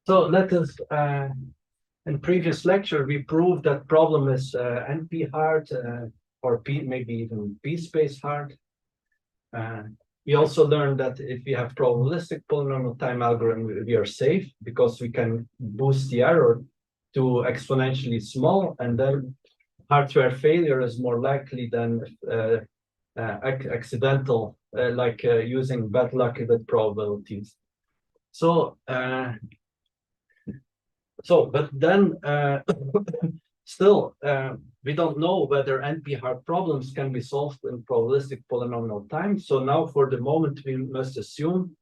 So let us, in previous lecture, we proved that problem is NP hard or P, maybe even P space hard. We also learned that if we have probabilistic polynomial time algorithm, we are safe because we can boost the error to exponentially small, and then hardware failure is more likely than accidental, like using bad luck with probabilities. But then still, we don't know whether NP-hard problems can be solved in probabilistic polynomial time. So now for the moment, we must assume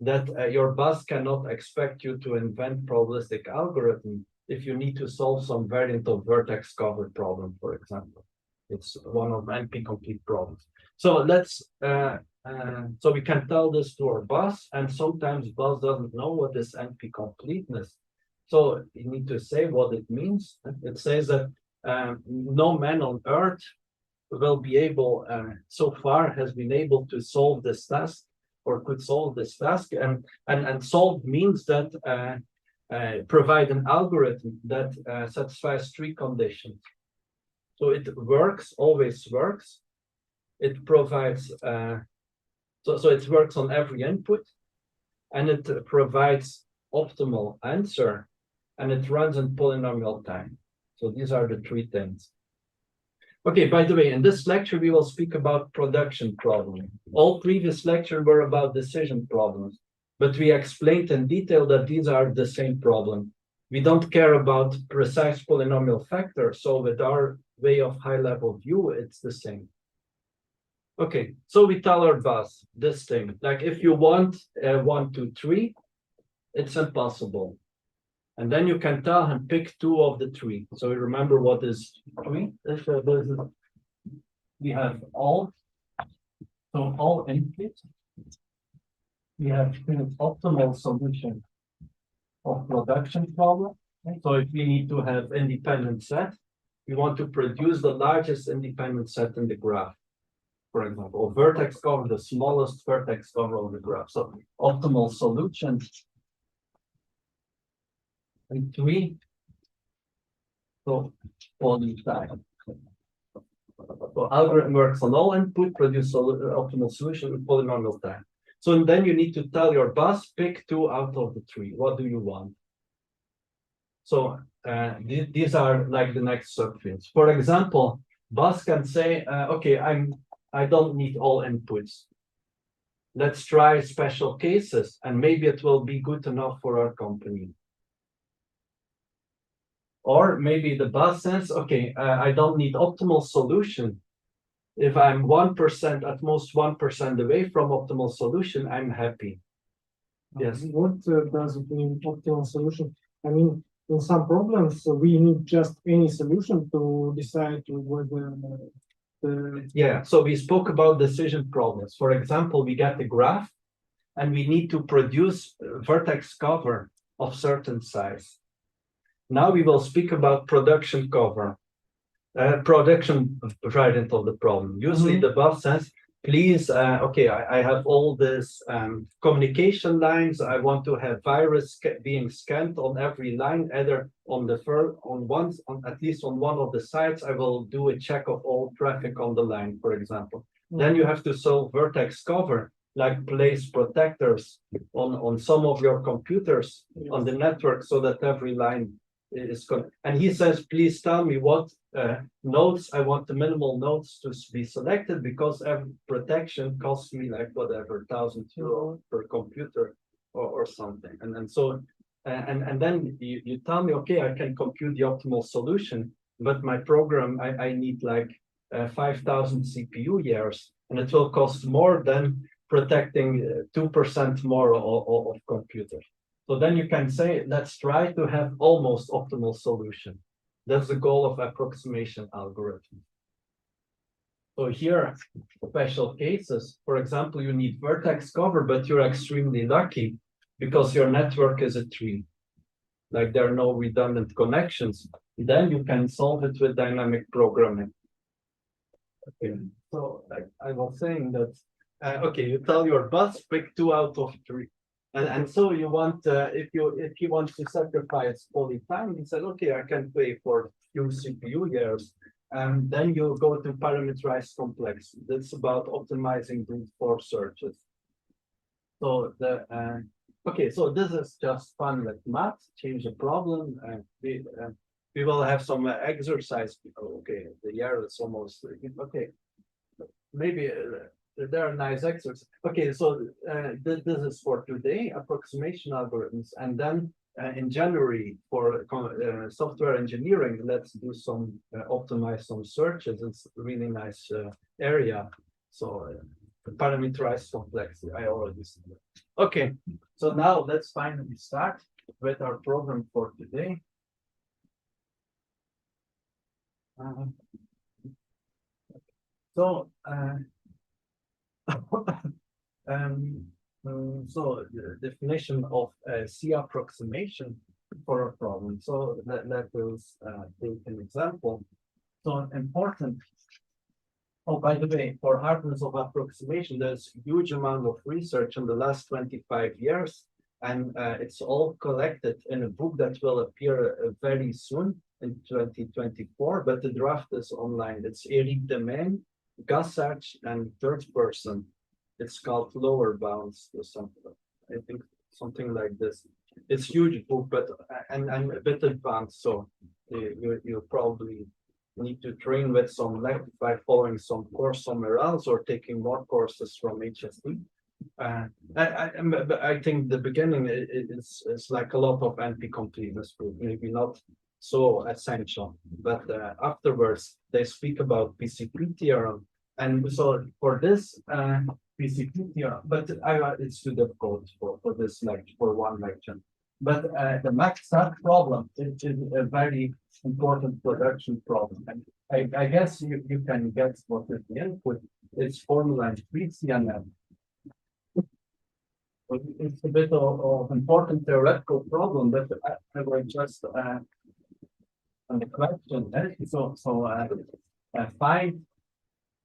that your boss cannot expect you to invent probabilistic algorithm if you need to solve some variant of vertex cover problem, for example. It's one of NP-complete problems. So let's, so we can tell this to our boss, and sometimes boss doesn't know what is NP-completeness. So you need to say what it means. It says that no man on earth will be able, so far has been able to solve this task or could solve this task. And solve means that provide an algorithm that satisfies three conditions. So it works, always works. It provides, so it works on every input, and it provides optimal answer, and it runs in polynomial time. So these are the three things. Okay, by the way, in this lecture, we will speak about production problems. All previous lectures were about decision problems, but we explained in detail that these are the same problem. We don't care about precise polynomial factors, so with our way of high-level view, it's the same. Okay, so we tell our boss this thing, like if you want 1, 2, 3, it's impossible. And then you can tell him pick 2 of the 3. So we remember what is 3. We have all. So all inputs. We have an optimal solution of production problem. So if we need to have independent set, we want to produce the largest independent set in the graph. For example, or vertex cover, the smallest vertex cover of the graph. So optimal solution. And 3, so poly time. So algorithm works on all input, produce optimal solution with polynomial time. So then you need to tell your boss, pick 2 out of the 3. What do you want? So these are like the next subfields. For example, boss can say, okay, I don't need all inputs. Let's try special cases, and maybe it will be good enough for our company. Or maybe the boss says, okay, I don't need optimal solution. If I'm 1%, at most 1% away from optimal solution, I'm happy. Yes. What does it mean, optimal solution? I mean, in some problems, we need just any solution to decide whether Yeah, so we spoke about decision problems. For example, we get the graph, and we need to produce vertex cover of certain size. Now we will speak about production cover, production variant of the problem. Usually the boss says, please, okay, I have all this communication lines. I want to have virus being scanned on every line, either on the at least on one of the sides. I will do a check of all traffic on the line, for example. Then you have to solve vertex cover, like place protectors on some of your computers on the network so that every line is good. And he says, please tell me what nodes I want the minimal nodes to be selected, because every protection costs me like whatever, €1,000 per computer or something. And so then you tell me, okay, I can compute the optimal solution, but my program, I need like 5,000 CPU years, and it will cost more than protecting 2% more of computers. So then you can say, let's try to have almost optimal solution. That's the goal of approximation algorithm. So here, special cases, for example, you need vertex cover, but you're extremely lucky because your network is a tree. Like there are no redundant connections. Then you can solve it with dynamic programming. Okay, so like I was saying that, okay, you tell your boss, pick 2 out of 3. And so you want if you want to sacrifice poly time, you said, okay, I can pay for few CPU years, and then you go to parameterized complex. That's about optimizing brute force searches. So the okay, so this is just fun like math, change the problem, and we will have some exercise. Okay, the year is almost okay. Maybe there are nice exercises. Okay, so this is for today, approximation algorithms, and then in January for software engineering, let's do some optimize some searches. It's a really nice area. So parameterized complexity, I already said that. Okay, so now let's finally start with our program for today. So so the definition of c-approximation for a problem. So let us take an example. So important. Oh, by the way, for hardness of approximation, there's a huge amount of research in the last 25 years, and it's all collected in a book that will appear very soon in 2024, but the draft is online. It's Eric Demain, Gassach, and third person. It's called Lower Bounds or something. I think something like this. It's huge book, but and a bit advanced, so you probably need to train with some length by following some course somewhere else or taking more courses from HSE. I think the beginning is like a lot of NP completeness, maybe not so essential, but afterwards they speak about PCP theorem, and so for this PCP theorem, but it's too difficult for this lecture, for one lecture. But the makespan problem is a very important production problem. And I guess you can guess what is the input. It's formula and 3CNN. It's a bit of important theoretical problem, but I will just on the question. Find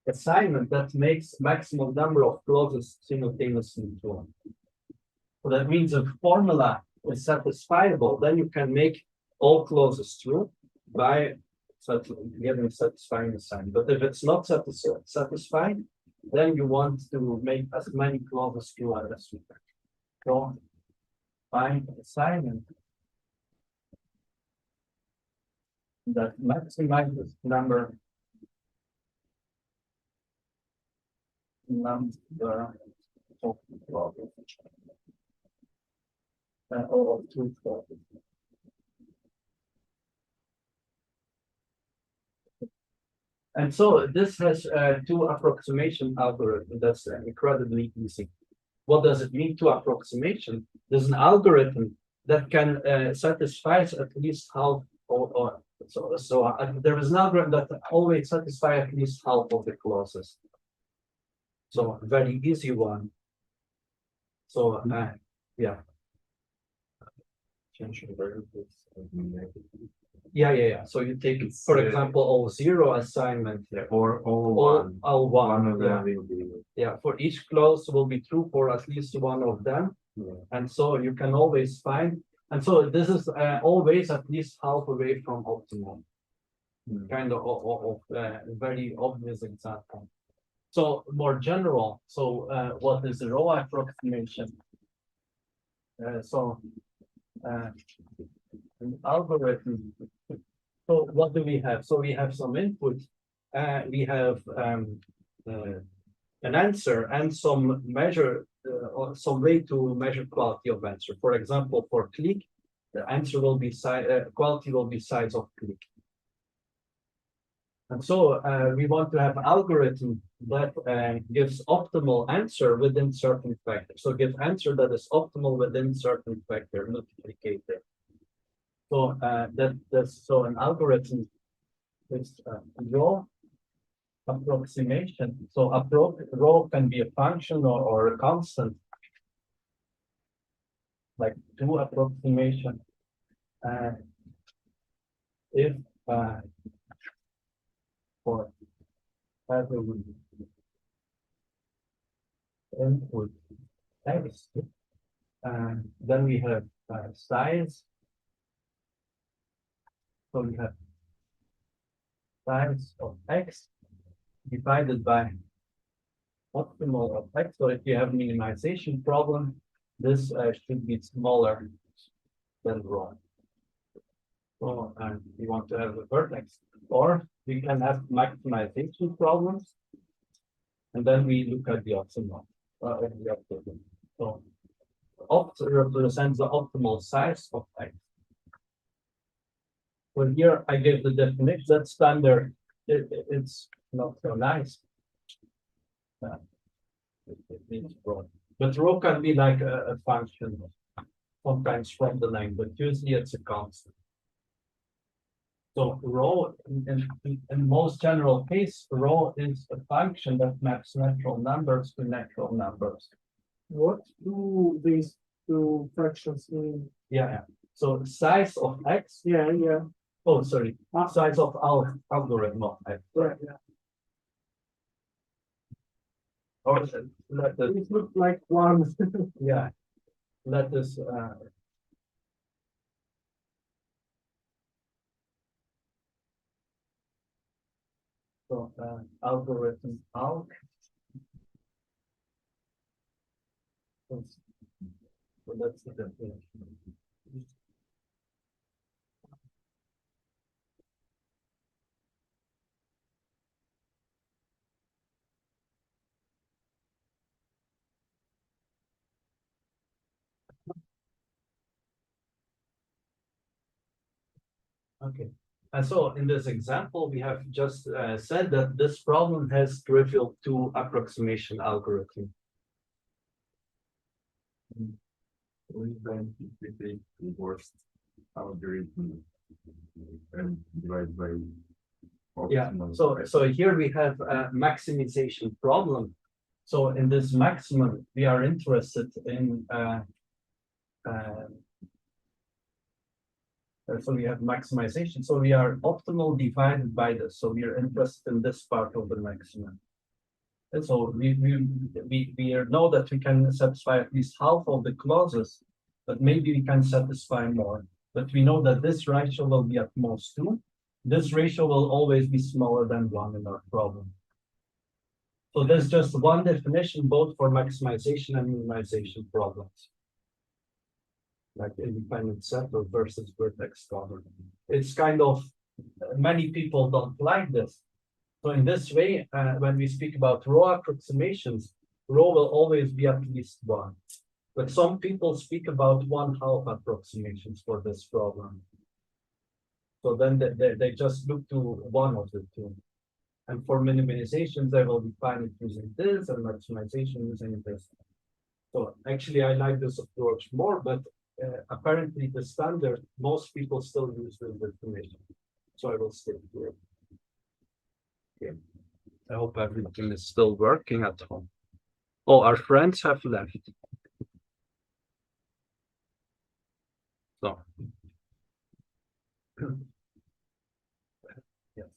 assignment that makes maximum number of clauses simultaneously true. So that means a formula is satisfiable, then you can make all clauses true by giving satisfying assignment. But if it's not satisfied, then you want to make as many clauses true as you can. So find assignment that maximizes number of clauses. Or two clauses. And so this has two approximation algorithm that's incredibly easy. What does it mean, two approximation? There's an algorithm that can satisfy at least half there is an algorithm that always satisfies at least half of the clauses. So a very easy one. So yeah. Yeah. So you take, for example, all zero assignment, or all one of them will be. Yeah, for each clause will be true for at least one of them. Yeah. And so you can always find, and so this is always at least half away from optimum. Kind of very obvious example. So more general, so what is the row approximation? An algorithm. So what do we have? So we have some input, we have an answer and some measure, or some way to measure quality of answer. For example, for click, the answer will be quality will be size of click. And so we want to have an algorithm that gives optimal answer within certain factors. So give answer that is optimal within certain factor multiplicator. So that's so an algorithm is row approximation. So row can be a function or a constant, like two approximation. If for every input x, Then we have size. So we have size of x divided by optimal of x. So if you have minimization problem, this should be smaller than rho. So we want to have a vertex, or we can have maximization problems, and then we look at the optimal. So opt represents the optimal size of x. So here I give the definition. That's standard. It's not so nice. It means rho. But rho can be like a function, sometimes from the length, but usually it's a constant. So rho, in most general case, rho is a function that maps natural numbers to natural numbers. What do these two fractions mean? Yeah. So size of x. Yeah. Oh, sorry. Size of our algorithm of x. Right. Yeah. Or let us, It looks like one. yeah. Let us so algorithm alg. So that's the definition. Okay. And so in this example, we have just said that this problem has trivial two approximation algorithm. We then take the worst algorithm and divide by Yeah. optimal. So here we have a maximization problem. So in this maximum, we are interested in so we have maximization. So we are optimal divided by this. So we are interested in this part of the maximum. And so we know that we can satisfy at least half of the clauses, but maybe we can satisfy more. But we know that this ratio will be at most 2. This ratio will always be smaller than 1 in our problem. So there's just one definition both for maximization and minimization problems. Like independent set or versus vertex cover. It's kind of, many people don't like this. So in this way, when we speak about rho approximations, rho will always be at least 1. But some people speak about 1/2 approximations for this problem. So then they just look to one of the two. And for minimizations, they will define it using this and maximization using this. So actually, I like this approach more, but apparently the standard, most people still use this definition. So I will stick to it. Okay. I hope everything is still working at home. Oh, our friends have left. So. Yes.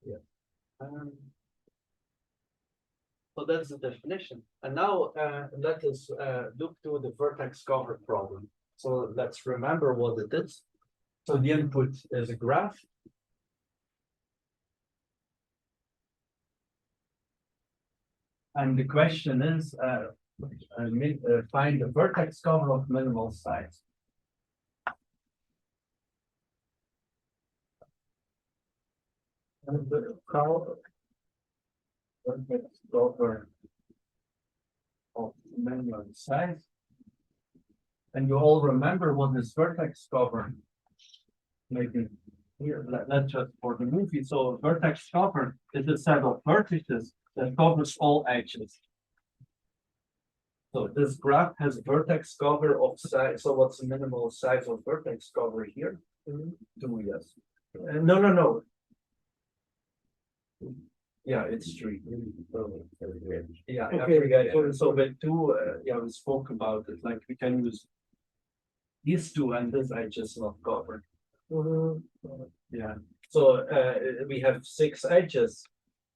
Yeah. So that's the definition. And now let us look to the vertex cover problem. So let's remember what it is. So the input is a graph. And the question is, find the vertex cover of minimal size. And the vertex cover of minimal size. And you all remember what is vertex cover? Maybe here, let's just for the movie. So vertex cover is a set of vertices that covers all edges. So this graph has vertex cover of size. So what's the minimal size of vertex cover here? 2, yes. No. Yeah, it's three. Yeah, Okay, every guy. sorry, So with two, yeah, we spoke about it. Like we can use these two, and this I just not covered. Mhm. Yeah. So we have 6 edges,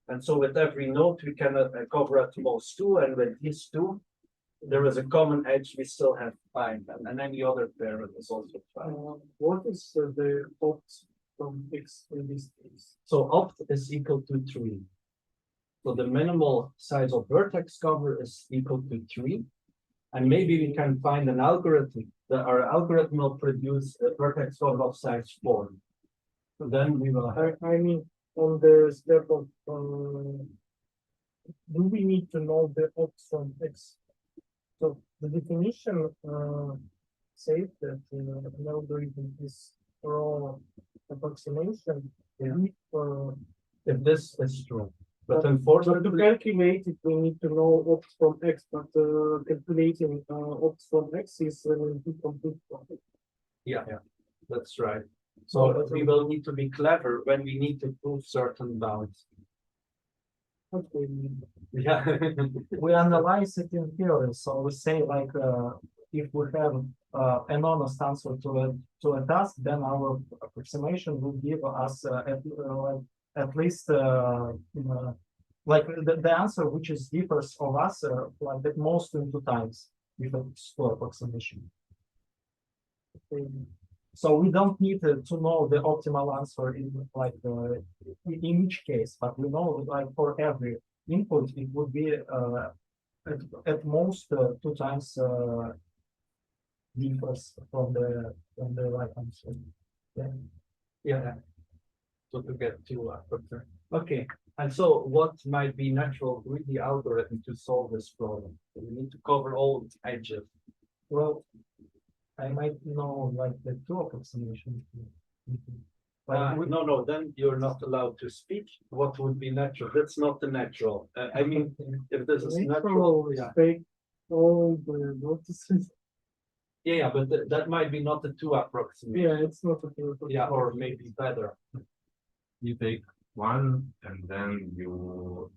and so with every node we can cover at most two, and with these two, there is a common edge. We still have 5, and any other pair is also 5. What is the opt from X in this case? So opt is equal to 3. So the minimal size of vertex cover is equal to 3. And maybe we can find an algorithm that our algorithm will produce a vertex cover of size 4. So then we will have, I mean, on the step of, do we need to know the opt from X? So the definition says that an algorithm is raw approximation. Yeah. If, if this is true. But to unfortunately, calculate it, we need to know opt from X, but calculating opt from X is incomplete. yeah, that's right. So we will need to be clever when we need to prove certain bounds. Okay. Yeah. We analyze it in theory. So we say like if we have an honest answer to a task, then our approximation will give us at least like the answer which is differs of us like at most in 2 times with a score approximation. So we don't need to know the optimal answer in like in each case, but we know like for every input it would be at most 2 times differs from the right answer. Yeah. Yeah. So to get to okay. And so what might be natural greedy algorithm to solve this problem? We need to cover all edges. Well, I might know like the 2 approximations. But No, then you're not allowed to speak. What would be natural? That's not the natural. I mean, if this is natural, yeah, Take all the notices. yeah, but that might be not the 2 approximation. Yeah, it's not a perfect. Yeah, or maybe better. You take one and then you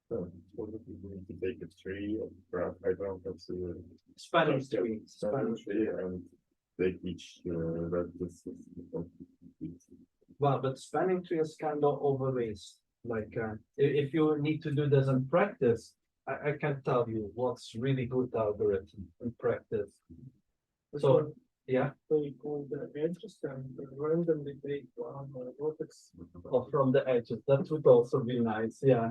so what if you're going to take a tree or graph, I don't know, that's Spanning tree. spanning tree and take each vertex. Well, but spanning tree is kind of overrated. Like, if you need to do this in practice, I can't tell you what's really good algorithm in practice. So, yeah, Take all the edges and randomly take one vertex. or from the edges, that would also be nice. Yeah.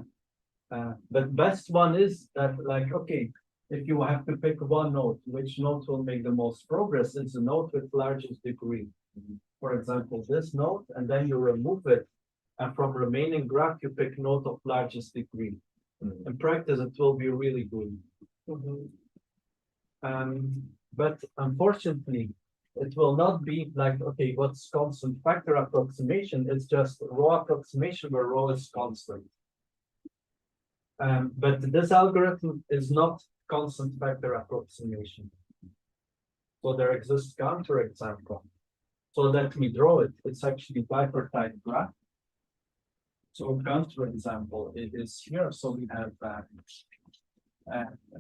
But best one is that, like, okay, if you have to pick one node, which node will make the most progress? It's the node with largest degree. For example, this node, and then you remove it, and from remaining graph you pick node of largest degree. In practice, it will be really good. But unfortunately, it will not be like, okay, what's constant factor approximation? It's just raw approximation where raw is constant. But this algorithm is not constant factor approximation. So there exists counterexample. So let me draw it. It's actually bipartite graph. So counterexample is here. So we have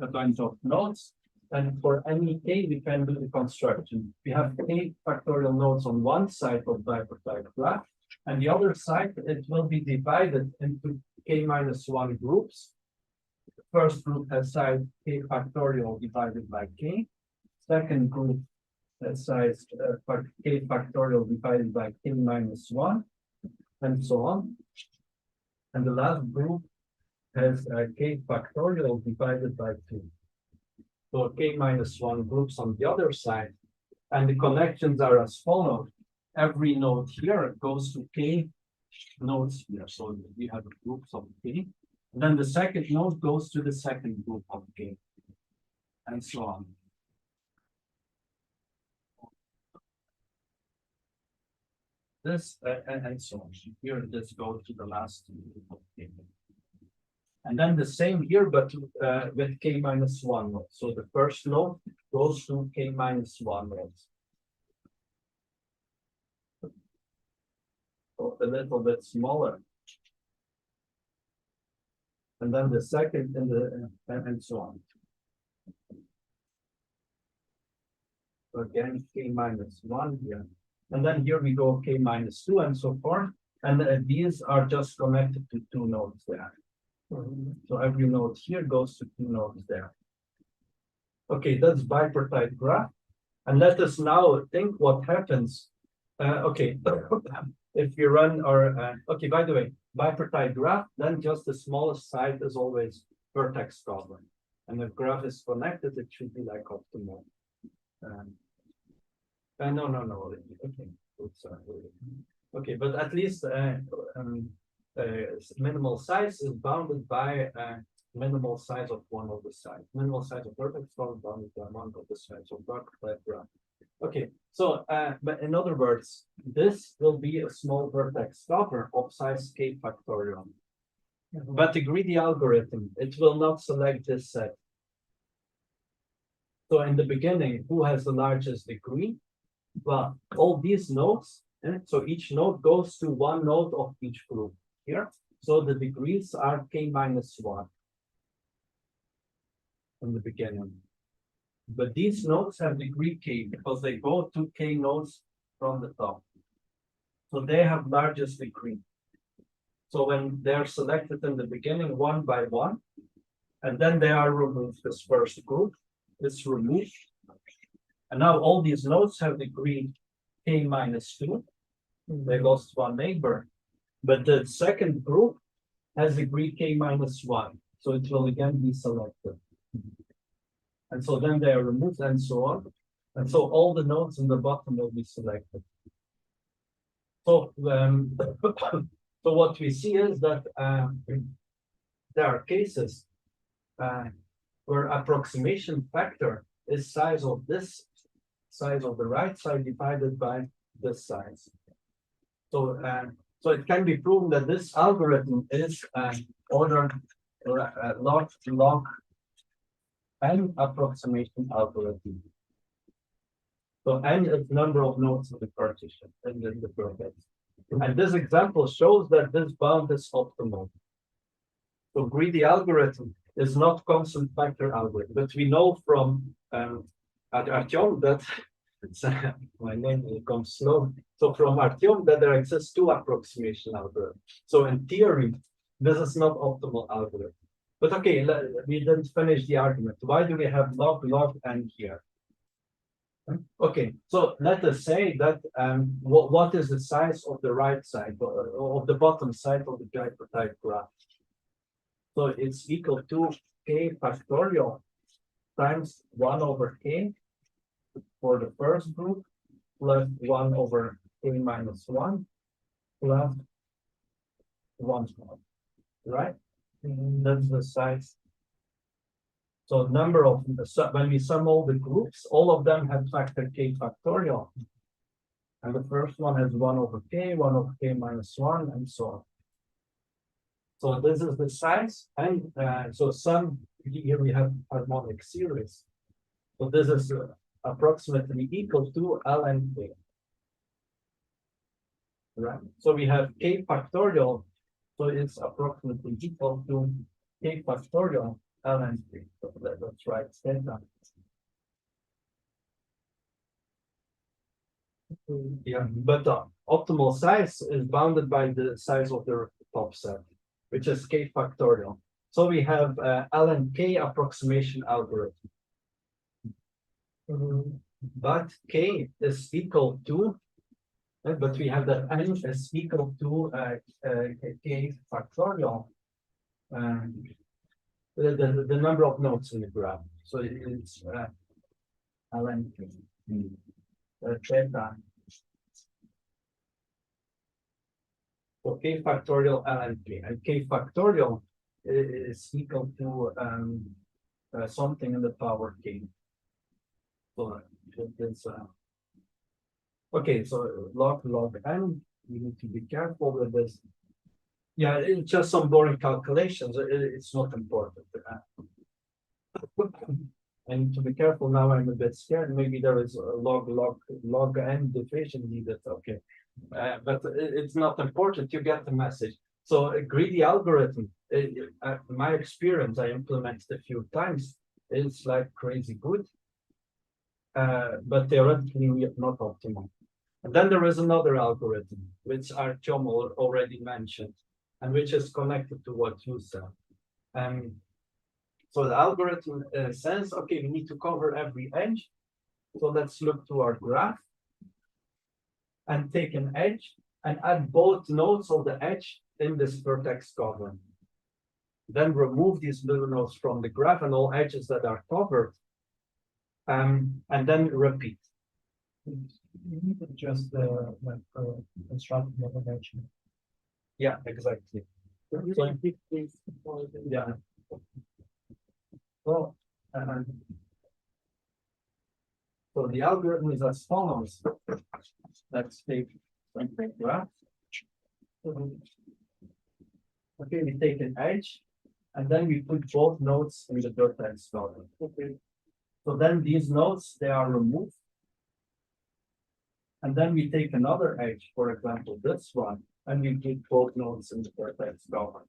a bunch of nodes. And for any k, we can do the construction. We have k factorial nodes on one side of bipartite graph. And the other side, it will be divided into k minus 1 groups. The first group has size k factorial divided by k. Second group has size k factorial divided by k minus 1, and so on. And the last group has k factorial divided by 2. So k minus 1 groups on the other side. And the connections are as follows. Every node here goes to k nodes here. So we have groups of k. And then the second node goes to the second group of k. And so on. This and so on. Here, this goes to the last group of k. And then the same here, but with k minus 1 node. So the first node goes to k minus 1 nodes. a little bit smaller. And then the second and so on. So again, k minus 1 here. And then here we go k minus 2 and so forth. And these are just connected to two nodes there. So every node here goes to two nodes there. Okay, that's bipartite graph. And let us now think what happens. Okay, if we run our, okay, by the way, bipartite graph, then just the smallest side is always vertex covering. And if graph is connected, it should be like optimal. No. Okay, oops, okay, but at least minimal size is bounded by minimal size of one of the sides. Minimal size of vertex is bounded by one of the sides of bipartite graph. Okay, so but in other words, this will be a small vertex cover of size k factorial. But the greedy algorithm, it will not select this set. So in the beginning, who has the largest degree? Well, all these nodes, so each node goes to one node of each group here. So the degrees are k minus 1 in the beginning. But these nodes have degree k because they go to k nodes from the top. So they have largest degree. So when they're selected in the beginning one by one, and then they are removed, this first group is removed. And now all these nodes have degree k minus 2. They lost one neighbor. But the second group has degree k minus 1. So it will again be selected. And so then they are removed and so on. And so all the nodes in the bottom will be selected. So, so what we see is that there are cases where approximation factor is size of this size of the right side divided by this size. So, so it can be proven that this algorithm is ordered log n approximation algorithm. So n is number of nodes in the partition and then the vertex. And this example shows that this bound is optimal. So greedy algorithm is not constant factor algorithm, but we know from Artyom that my name will come slow. So from Artyom that there exists two approximation algorithms. So in theory, this is not optimal algorithm. But okay, we didn't finish the argument. Why do we have log n here? Okay, so let us say that what is the size of the right side of the bottom side of the bipartite graph? So it's equal to k factorial times 1 over k for the first group plus 1 over k minus 1 plus 1, right? That's the size. So number of, when we sum all the groups, all of them have factor k factorial. And the first one has 1 over k, 1 over k minus 1, and so on. So this is the size, and so sum, here we have harmonic series. So this is approximately equal to ln k. Right? So we have k factorial, so it's approximately equal to k factorial ln k. So let's write theta. Yeah, but the optimal size is bounded by the size of the top set, which is k factorial. So we have ln k approximation algorithm. But k is equal to, but we have that n is equal to k factorial, the number of nodes in the graph. So it's ln k theta. So k factorial ln k, and k factorial is equal to something in the power k. So it's okay. So log n, you need to be careful with this. Yeah, it's just some boring calculations. It's not important. And to be careful now, I'm a bit scared. Maybe there is a log n division needed. Okay, but it's not important. You get the message. So a greedy algorithm, my experience, I implemented a few times. It's like crazy good, but theoretically not optimal. And then there is another algorithm, which Artyom already mentioned, and which is connected to what you said. So the algorithm says, okay, we need to cover every edge. So let's look to our graph and take an edge and add both nodes of the edge in this vertex cover. Then remove these little nodes from the graph and all edges that are covered, and then repeat. You need to just construct the dimension. Yeah, exactly. So, yeah. So, so the algorithm is as follows. Let's take the graph. Okay, we take an edge, and then we put both nodes in the vertex cover. Okay. So then these nodes, they are removed. And then we take another edge, for example, this one, and we put both nodes in the vertex cover.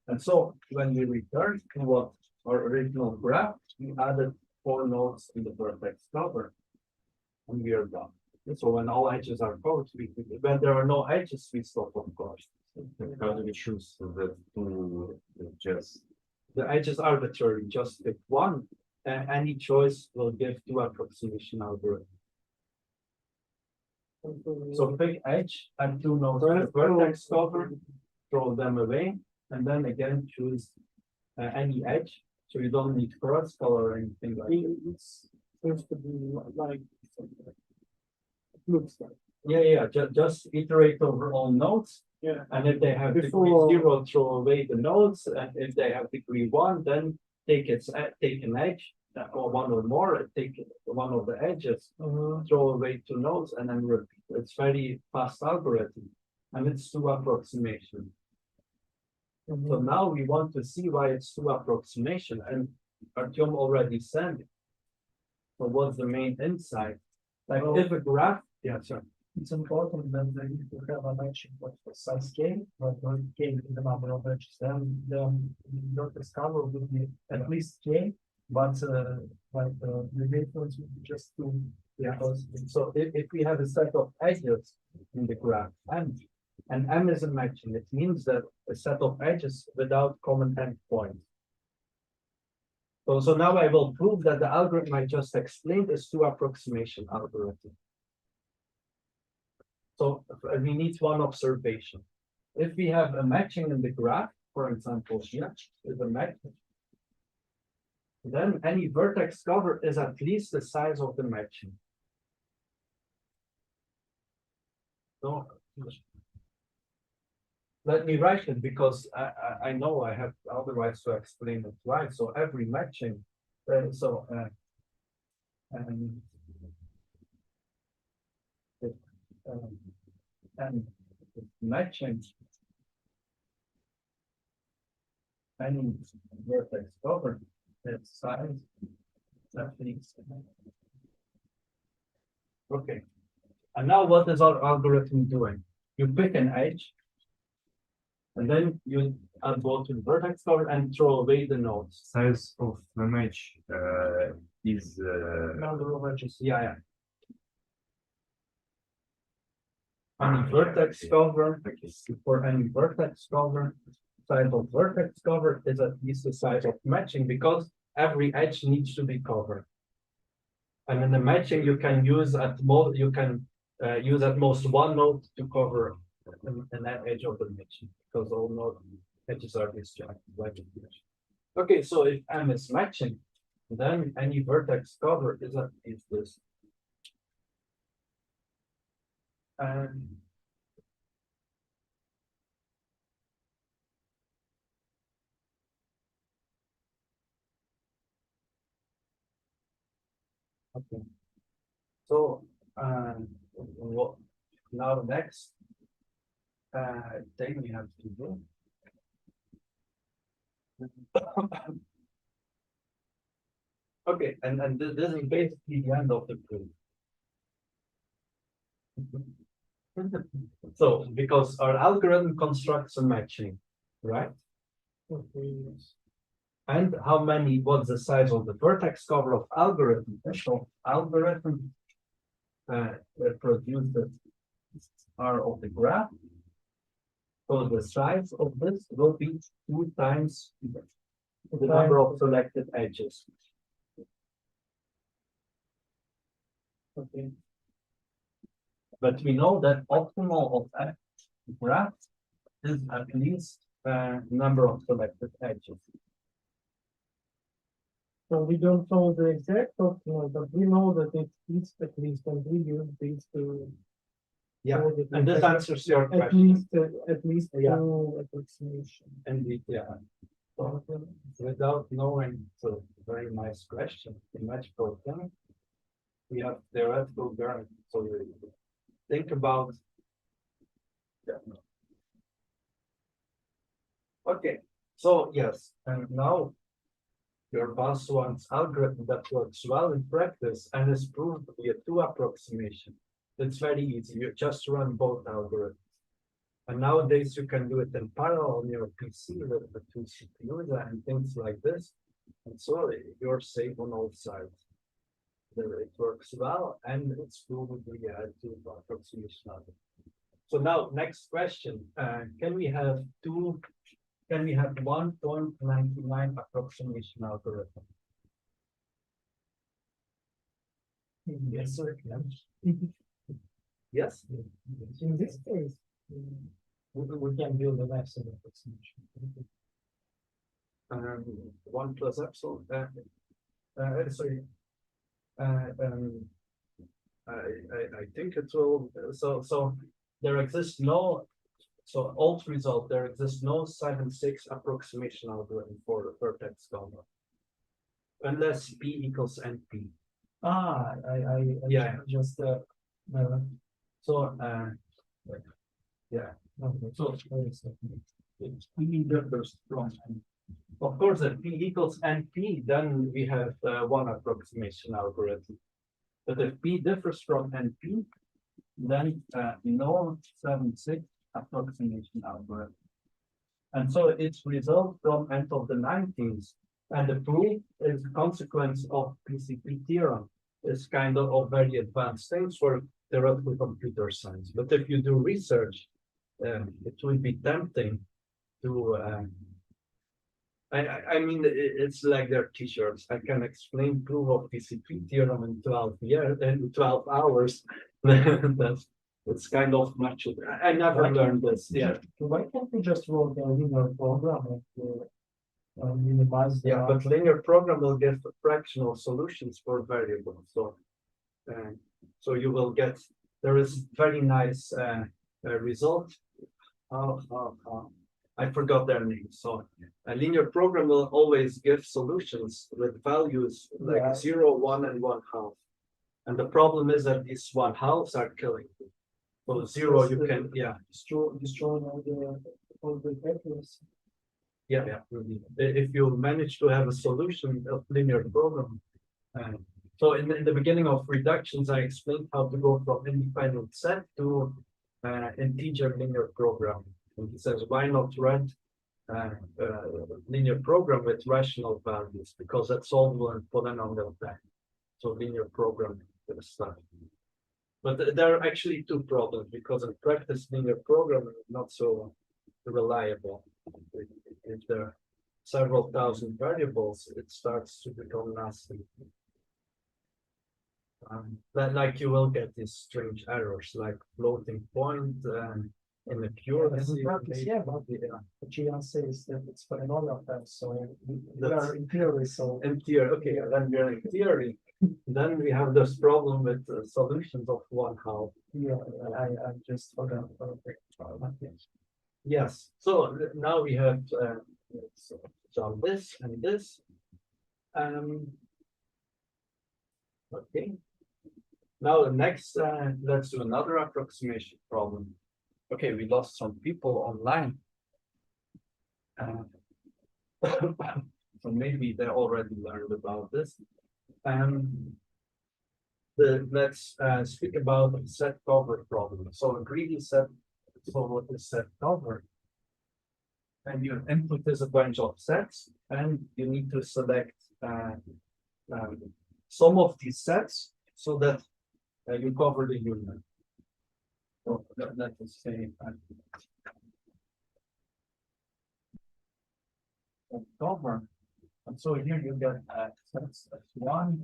And so when we return to what our original graph, we added 4 nodes in the vertex cover, and we are done. So when all edges are covered, when there are no edges, we stop, of course. How do we choose the two just? The edges arbitrary, just pick one, and any choice will give 2 approximation algorithm. So pick edge and 2 nodes in the vertex cover, throw them away, and then again choose any edge. So you don't need cross color or anything like that. It's supposed to be like. Looks like. Yeah, just iterate over all nodes. Yeah. And if they have degree Before- 0, throw away the nodes. And if they have degree 1, then take an edge or one or more, take one of the edges, throw away 2 nodes, and then repeat. It's very fast algorithm, and it's 2 approximation. So now we want to see why it's 2 approximation, and Artyom already said it. So what's the main insight? Like if a graph, yeah, sorry. It's important that if you have a matching of size k, but when k is the number of edges, then your discover will be at least k, but the difference will be just 2. Yeah. So if we have a set of edges in the graph and M is a matching, it means that a set of edges without common endpoint. So now I will prove that the algorithm I just explained is 2 approximation algorithm. So we need one observation. If we have a matching in the graph, for example, here is a matching, then any vertex cover is at least the size of the matching. So let me write it because I know I have otherwise to explain it right. So every matching, and matching any vertex cover its size that means. Okay, and now what is our algorithm doing? You pick an edge, and then you add both to the vertex cover and throw away the nodes. Size of the match is Number of edges. Yeah. Any vertex cover, for any vertex cover, size of vertex cover is at least the size of matching because every edge needs to be covered. And in the matching, you can use at most one node to cover an edge of the matching because all node edges are disjointed. Okay, so if M is matching, then any vertex cover is at least this. And okay, so what now next thing we have to do. Okay, and this is basically the end of the proof. So, because our algorithm constructs a matching, right? Okay. And how many, what's the size of the vertex cover of algorithm? So algorithm produced are of the graph. So the size of this will be 2 times the number of selected edges. Okay. But we know that optimal of that graph is at least number of selected edges. So we don't know the exact optimal, but we know that it is at least, and we use these to. Yeah, show that and we this have answers your At question. least Yeah. two approximation. Indeed, yeah. So, without knowing, it's a very nice question. In magical thing, we have theoretical guarantee. So you think about. Yeah. Okay, so yes, and now your boss wants algorithm that works well in practice and is proved to be a 2 approximation. It's very easy. You just run both algorithms. And nowadays you can do it in parallel on your PC with the 2 CPUs and things like this. And so you're safe on all sides. It works well and it's probably a 2 approximation algorithm. So now next question. Can we have 1.99 approximation algorithm? Yes, sir. Yes. In this case, We can build a maximum approximation. 1 plus epsilon. Sorry. I think it will. So there exists no. So alt result, there exists no 7-6 approximation algorithm for the vertex gamma, unless p equals np. I Yeah. just So yeah. okay. So Wait a second. p differs from n. Of course, if p equals np, then we have 1 approximation algorithm. But if p differs from np, then no 7-6 approximation algorithm. And so its result from end of the 19th, and the proof is a consequence of PCP theorem. It's kind of very advanced things for theoretical computer science. But if you do research, it will be tempting to. I mean, it's like their t-shirts. I can explain proof of PCP theorem in 12 years, in 12 hours. It's kind of much. I never learned this. Yeah. Why can't we just write a linear program and minimize the Yeah, but linear program will give fractional solutions for variables. So you will get, there is very nice result. I forgot their name. So a linear program will always give solutions with values like Yeah. 0, 1, and 1/2. And the problem is that these 1/2s are killing you. So 0, you can, yeah. destroying all the vectors. Yeah. If you manage to have a solution of linear program. So in the beginning of reductions, I explained how to go from independent set to integer linear programming. And he says, why not write linear program with rational values? Because that's solvable in polynomial time. So linear programming stuff. But there are actually 2 problems, because in practice, linear programming is not so reliable. If there are several thousand variables, it starts to become nasty. Like you will get these strange errors, like floating point inaccuracy. Yeah, but Gian says that it's polynomial time, so we are in theory. So In theory, okay, then we're in theory. Then we have this problem with solutions of 1/2. yeah, I just forgot about that. Yes. So now we have done this and this. Okay. Now the next, let's do another approximation problem. Okay, we lost some people online. So maybe they already learned about this. let's speak about set cover problem. So a greedy set, so what is set cover? And your input is a bunch of sets, and you need to select some of these sets so that you cover the union. So let us say cover. And so here you get sets S1,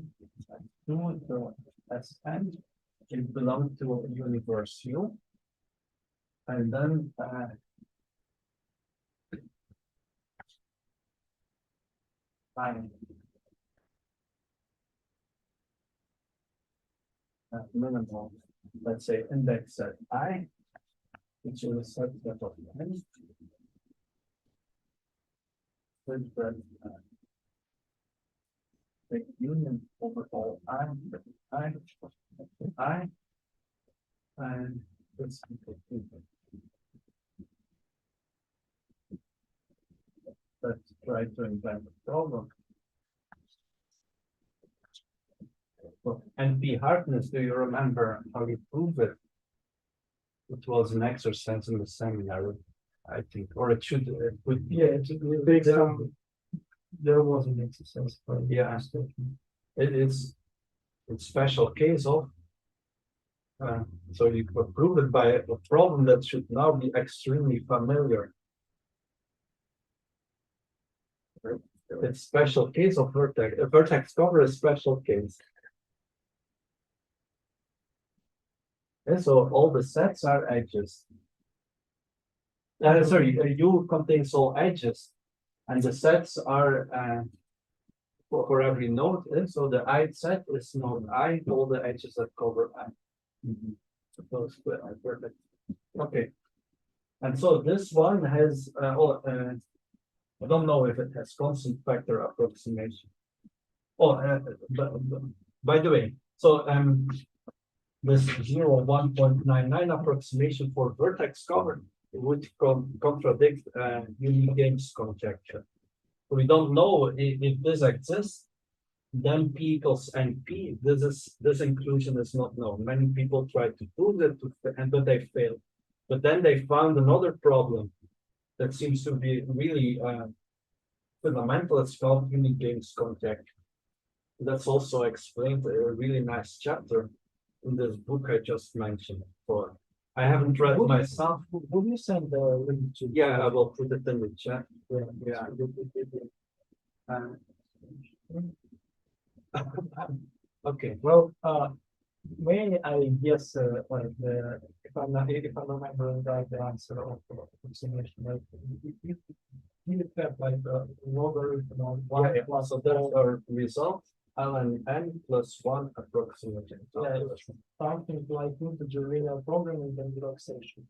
S2, so Sn. It belongs to a universe U. And then minimal, let's say index set I, which is a subset of n. With the union over all I, and let's try to invent a problem. So NP hardness, do you remember how you prove it? It was an exercise in the seminar, I think, or it would be. Yeah, there was an exercise. Yeah. It's special case of. So you could prove it by a problem that should now be extremely familiar. It's special case of vertex. A vertex cover is special case. And so all the sets are edges. Sorry, U contains all edges, and the sets are for every node. So the I set is node I, all the edges that cover I. So perfect. Okay. And so this one has I don't know if it has constant factor approximation. Oh, but by the way, so this 1.99 approximation for vertex cover would contradict unique games conjecture. We don't know if this exists, then P equals NP. This inclusion is not known. Many people try to prove it, but they failed. But then they found another problem that seems to be really fundamental. It's called unique games conjecture. That's also explained in a really nice chapter in this book I just mentioned. For I haven't read myself. Will you send the link to? Yeah, I will put it in the chat. Yeah. Okay. Well, may I guess like if I'm remembering right, the answer of approximation, like you have like a logarithm of one plus So that's our result. ln plus 1 approximation. something like integer linear programming and relaxation.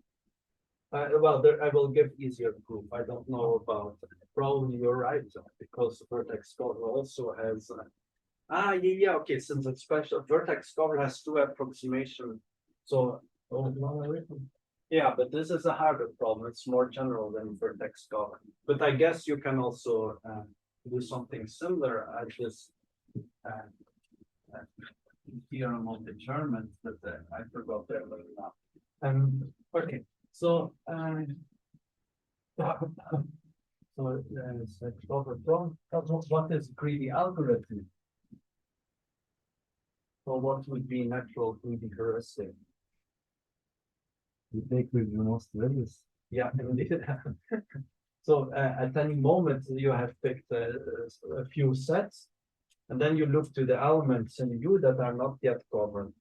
Well, there, I will give easier proof. I don't know about. Probably you're right, because vertex cover also has. Yeah. Okay, since it's special, vertex cover has 2 approximation. So. Yeah, but this is a harder problem. It's more general than vertex cover. But I guess you can also do something similar as this theorem of the German that I forgot there now. Okay, so let's cover from what is greedy algorithm? So what would be natural greedy heuristic? You take with the most values. Yeah, indeed. So at any moment you have picked a few sets, and then you look to the elements in U that are not yet covered.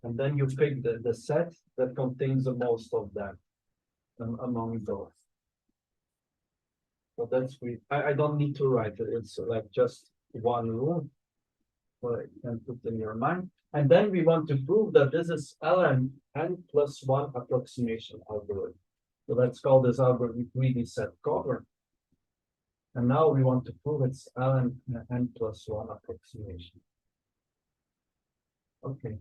And then you pick the set that contains the most of them among those. So that's I don't need to write it. It's like just one rule. So you can put in your mind. And then we want to prove that this is ln n plus 1 approximation algorithm. So let's call this algorithm greedy set cover. And now we want to prove it's ln n plus 1 approximation. Okay.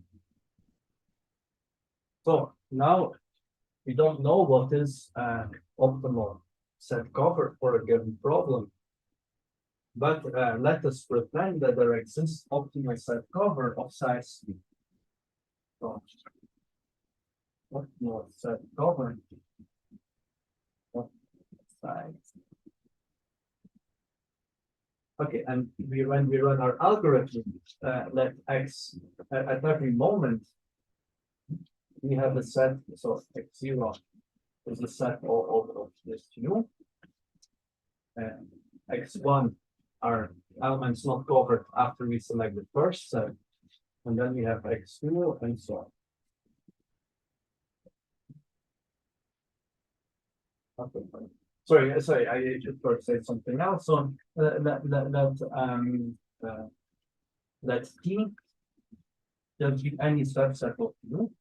So now we don't know what is optimal set cover for a given problem. But let us pretend that there exists optimal set cover of size B. So, optimal set cover of size. Okay, and when we run our algorithm, let x at every moment we have a set, so x0 is a set of this u, and x1 are elements not covered after we select the first set, and then we have x2 and so on. Okay. Sorry, I should first say something else. So let T just be any subset of U.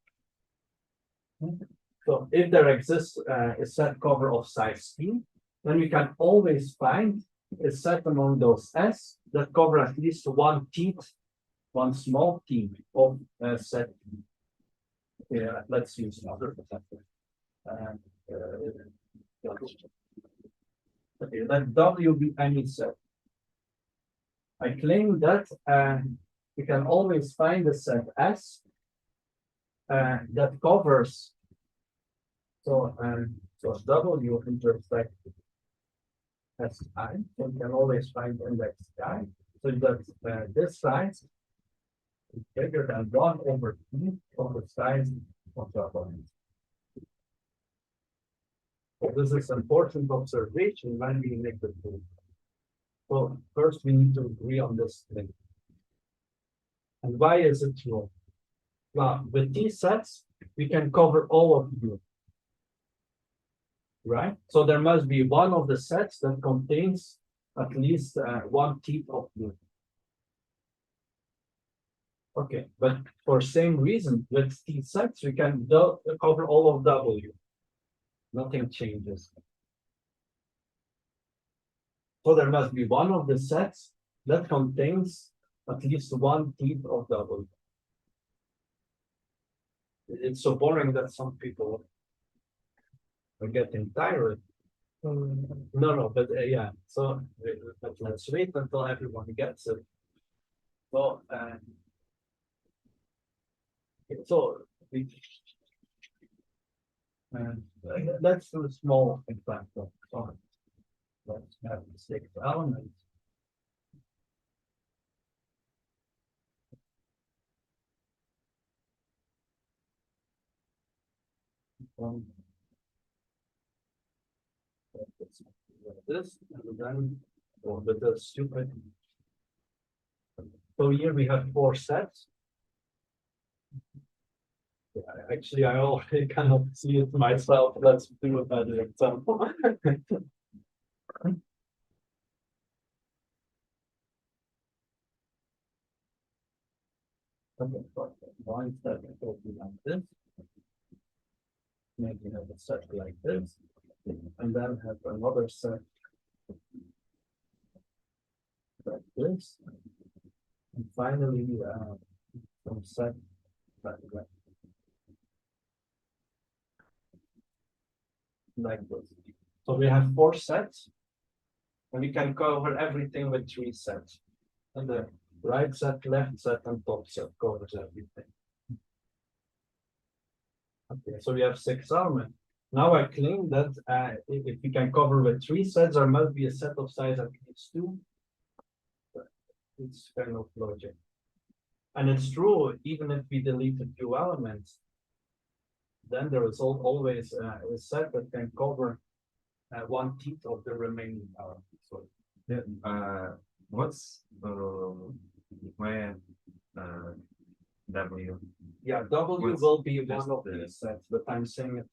So if there exists a set cover of size T, then we can always find a set among those S that cover at least one teeth, one small T of set T. Yeah, let's use another example. Okay, let W be any set. I claim that we can always find a set S that covers so W intersect Si, so we can always find index I, so that this size is bigger than 1 over T of the size of W. So this is an important observation when we make the proof. So first we need to agree on this thing. And why is it true? Well, with these sets, we can cover all of U. Right? So there must be one of the sets that contains at least one teeth of U. Okay, but for same reason, with these sets, we can cover all of W. Nothing changes. So there must be one of the sets that contains at least one teeth of W. It's so boring that some people are getting tired. No, but yeah. So but let's wait until everyone gets it. So we let's do a small example. So let's have 6 elements. This and then with the stupid. So here we have 4 sets. Yeah, actually, I already cannot see it myself. Let's do a better example. Okay, one set will be like this. Maybe have a set like this, and then have another set like this, and finally some set like this. So we have 4 sets, and we can cover everything with 3 sets. And the right set, left set, and top set covers everything. Okay, so we have 6 elements. Now I claim that if we can cover with 3 sets, there must be a set of size at least 2. It's kind of logic. And it's true, even if we delete a few elements, then there is always a set that can cover 1/10 of the remaining elements. So, What's where W? yeah, W will be one of these sets, but I'm saying it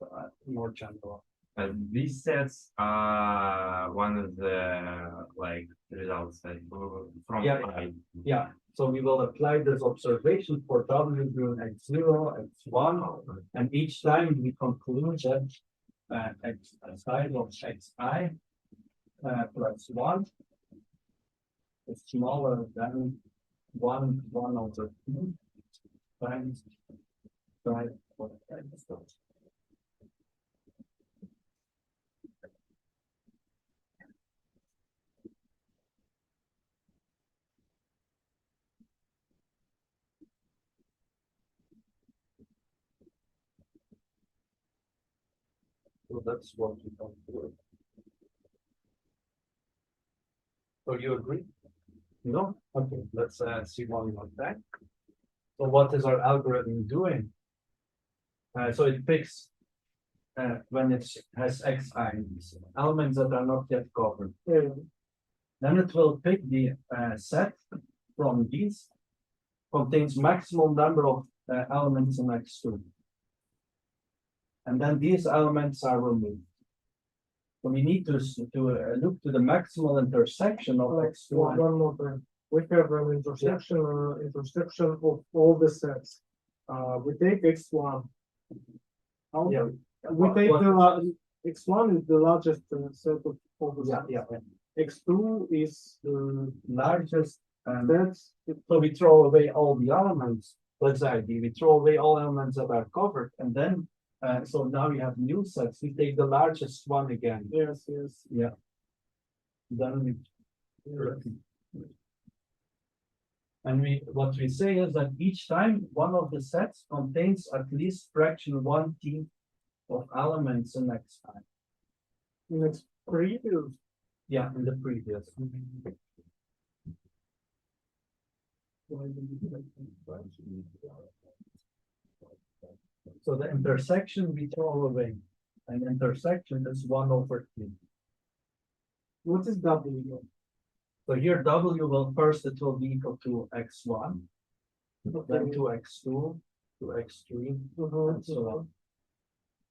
more general. These sets are one of the like results that from Yeah, I. Yeah, so we will apply this observation for W doing x0, x1, and each time we conclude that x size of xi plus 1 is smaller than 1 over 2 times size of x. So that's what we don't do. So you agree? No? Okay, let's see one more time. So what is our algorithm doing? So it picks when it has xi elements that are not yet covered. Yeah. Then it will pick the set from these contains maximum number of elements in x2. And then these elements are removed. So we need to look to the maximal intersection of x2. One more time. We have an intersection of all the sets. We take x1. Yeah. We take the x1 is the largest set of all the sets. Yeah. X2 is the Largest. sets. So we throw away all the elements. That's the idea. We throw away all elements that are covered, and then so now we have new sets. We take the largest one again. Yes. Yeah. Then we and what we say is that each time one of the sets contains at least fraction 1/10 of elements in x time. Next previous. Yeah, in the previous. So the intersection we throw away. An intersection is 1/3. What is W? So here W will first it will be equal to x1, then to x2, to x3, and so on.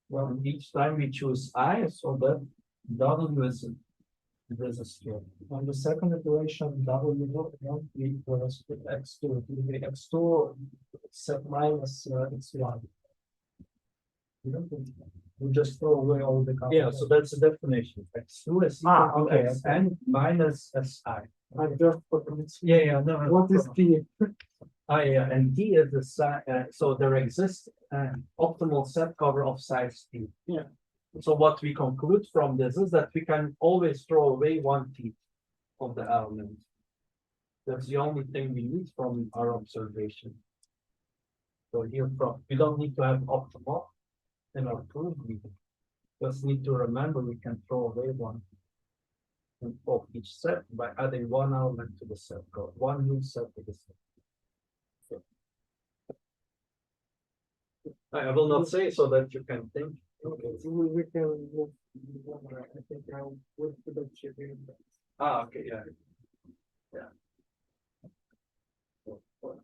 Well, each time we choose I, so that W is a string. On the second iteration, W will be equals to x2. It will be x2 set minus x1. We just throw away all the. Yeah, so that's the definition. X2 is equal to okay, xn minus si. I just put it. Yeah, no. What is T? Yeah, and T is the so there exists an optimal set cover of size T. Yeah. So what we conclude from this is that we can always throw away 1/10 of the element. That's the only thing we need from our observation. So here from we don't need to have optimal in our proof. We just need to remember we can throw away one of each set by adding one element to the set code, one new set to the set. I will not say so that you can think. Okay, so we can move. I think I'll wait for the chicken. Okay, yeah.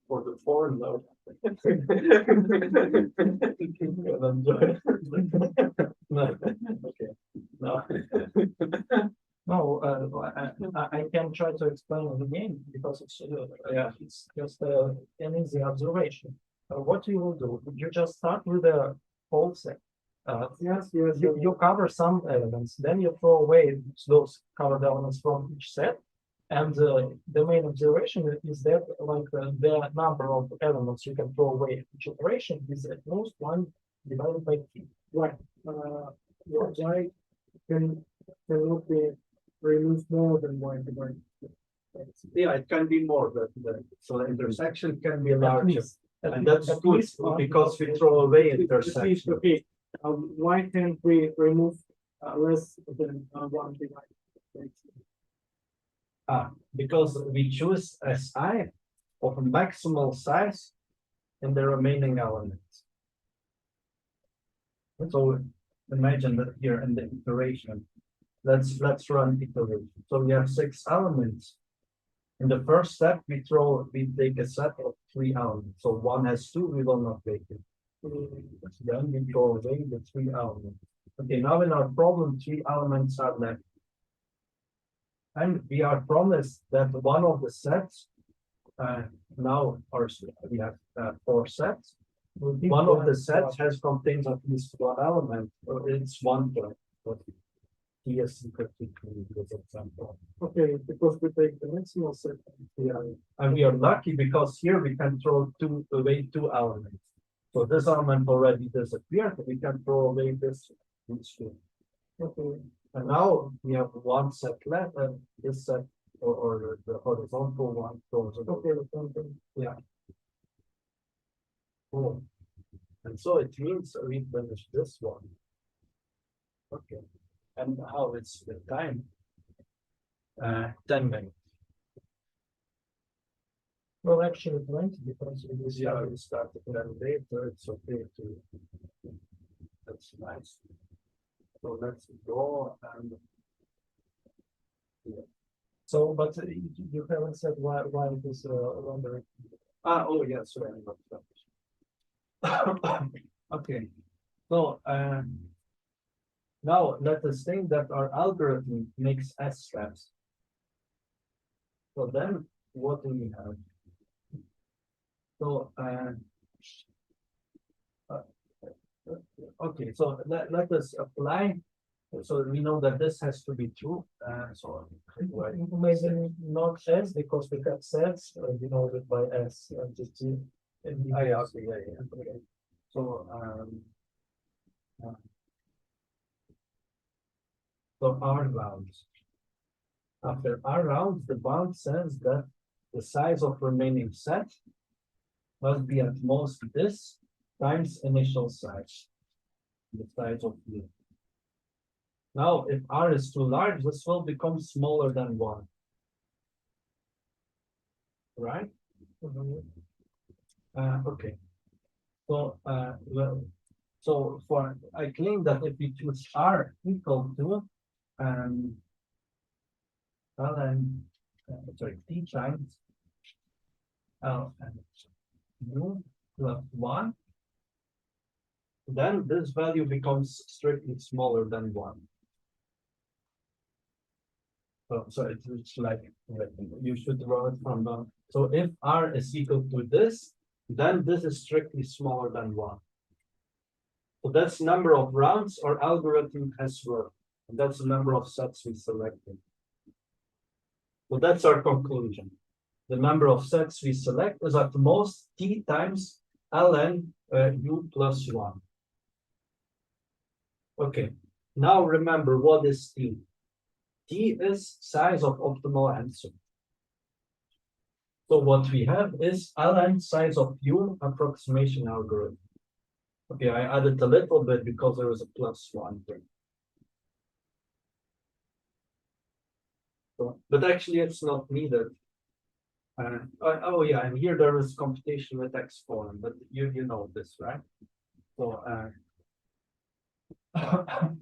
For the foreign note. No, okay, no. No, I can try to explain it again because it's just an easy observation. What you will do, you just start with a whole set. Yes. You cover some elements, then you throw away those covered elements from each set. And the main observation is that the number of elements you can throw away at each iteration is at most 1 divided by t. Right. Why cannot be removed more than 1 divided? Yeah, it can be more, but so the intersection can be At larger. least. And that's good because we throw away intersection. Okay. Why can't we remove less than 1 divided? Because we choose Si of a maximal size in the remaining elements. So imagine that here in the iteration. Let's run iteration. So we have 6 elements. In the first step, we take a set of 3 elements. So 1 has 2, we will not take it. Then we throw away the 3 elements. Okay, now in our problem, 3 elements are left. And we are promised that one of the sets, we have 4 sets. One of the sets contains at least 1 element, or it's 1 term. TSC particularly, for example. Okay, because we take the maximal set. Yeah, and we are lucky because here we can throw away 2 elements. So this element already disappeared, we can throw away this two. Okay. And now we have 1 set left, and this set or the horizontal one goes away. Okay. Yeah. Cool. And so it means we finish this one. Okay, and how it's the time? 10 minutes. Well, actually 20 because we Yeah, we started a little later, it's okay to. That's nice. So let's go and. So, but you haven't said why it is longer. Oh, yeah, sorry, I'm not finished. Okay, so, now let us think that our algorithm makes S steps. So then what do we have? So, okay, so let us apply. So we know that this has to be true, so. Maybe not S because we have sets denoted by S and just T. Yeah, okay, yeah. Okay. So, so R rounds. After R rounds, the bound says that the size of remaining set must be at most this times initial size, the size of U. Now, if R is too large, this will become smaller than 1. Right? Okay. So, so I claim that if we choose R equal to ln sorry, T times Ln U plus 1, then this value becomes strictly smaller than 1. So it's like you should draw it from the. So if R is equal to this, then this is strictly smaller than 1. So that's number of rounds our algorithm has worked. And that's the number of sets we selected. So that's our conclusion. The number of sets we select is at most T times ln U plus 1. Okay, now remember what is T. T is size of optimal answer. So what we have is ln size of U approximation algorithm. Okay, I added a little bit because there was a plus 1 thing. So, but actually it's not needed. Oh yeah, and here there is computation with exponent, but you know this, right? So don't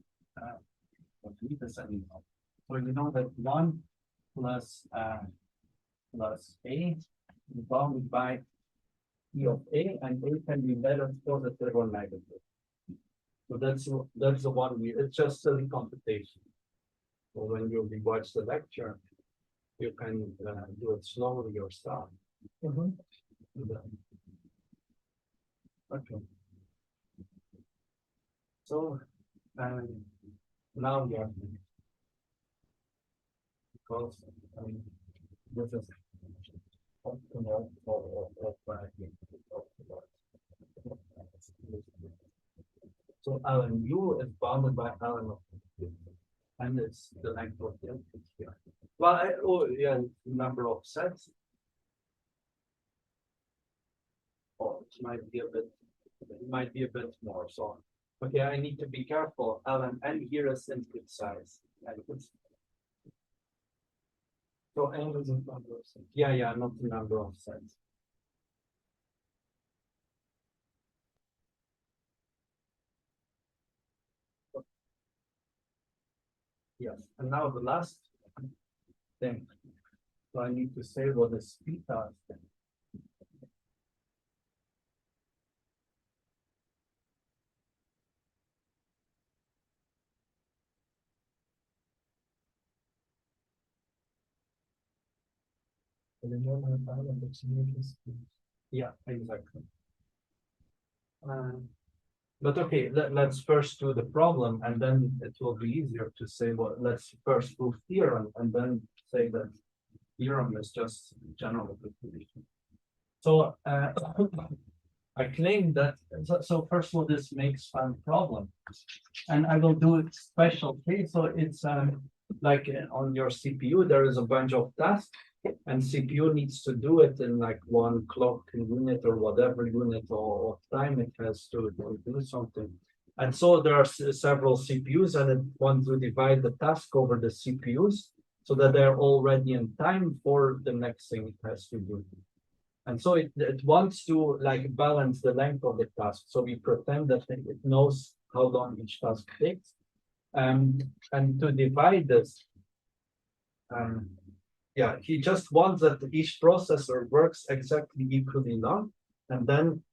need this anymore. So you know that 1 plus plus A is bounded by E of A, and A can be either positive or negative. So that's the one it's just silly computation. So when you watch the lecture, you can do it slowly yourself. Okay. So now we are because this is optimal of so ln U is bounded by ln of U, and it's the length of the input here. Well, yeah, number of sets. Oh, it might be a bit more. So, okay, I need to be careful. ln n here is input size. So n is a number of sets. Yeah, not the number of sets. Yes, and now the last thing. So I need to say what is PTAS then. Yeah, exactly. But okay, let's first do the problem, and then it will be easier to say what. Let's first prove theorem, and then say that theorem is just general definition. So I claim that. So first of all, this makes fun problem, and I will do it special case. So it's like on your CPU, there is a bunch of tasks, and CPU needs to do it in like 1 clock unit or whatever unit or time it has to do something. And so there are several CPUs, and it wants to divide the task over the CPUs so that they're all ready in time for the next thing it has to do. And so it wants to like balance the length of the task. So we pretend that it knows how long each task takes. And to divide this, yeah, he just wants that each processor works exactly equally long. And then,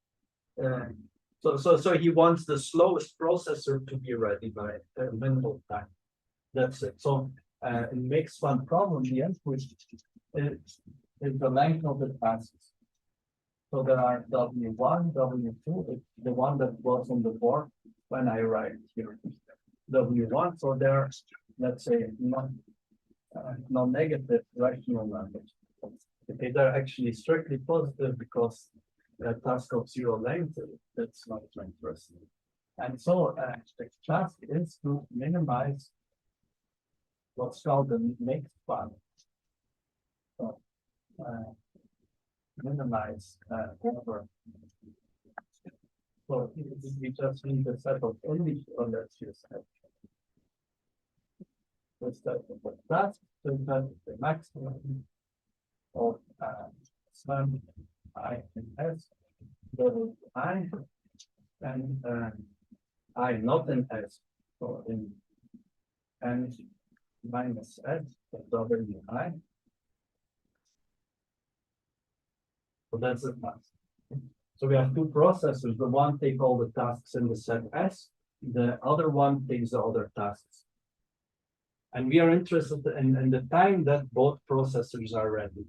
so he wants the slowest processor to be ready by minimal time. That's it. So in makespan problem, the input is the length of the tasks. So there are W1, W2, it's the one that was on the board when I write here. W1, so there's, let's say, non-negative rational numbers. Okay, they're actually strictly positive because a task of zero length, that's not so interesting. And so the task is to minimize what's called the makespan. So, minimize over. So we just need a set of only let's use that. This type of task, so that is the maximum of sum I and S, double I, and I not in S, so in N minus S, W I. So that's the task. So we have two processors. The one take all the tasks in the set S, the other one takes the other tasks. And we are interested in the time that both processors are ready.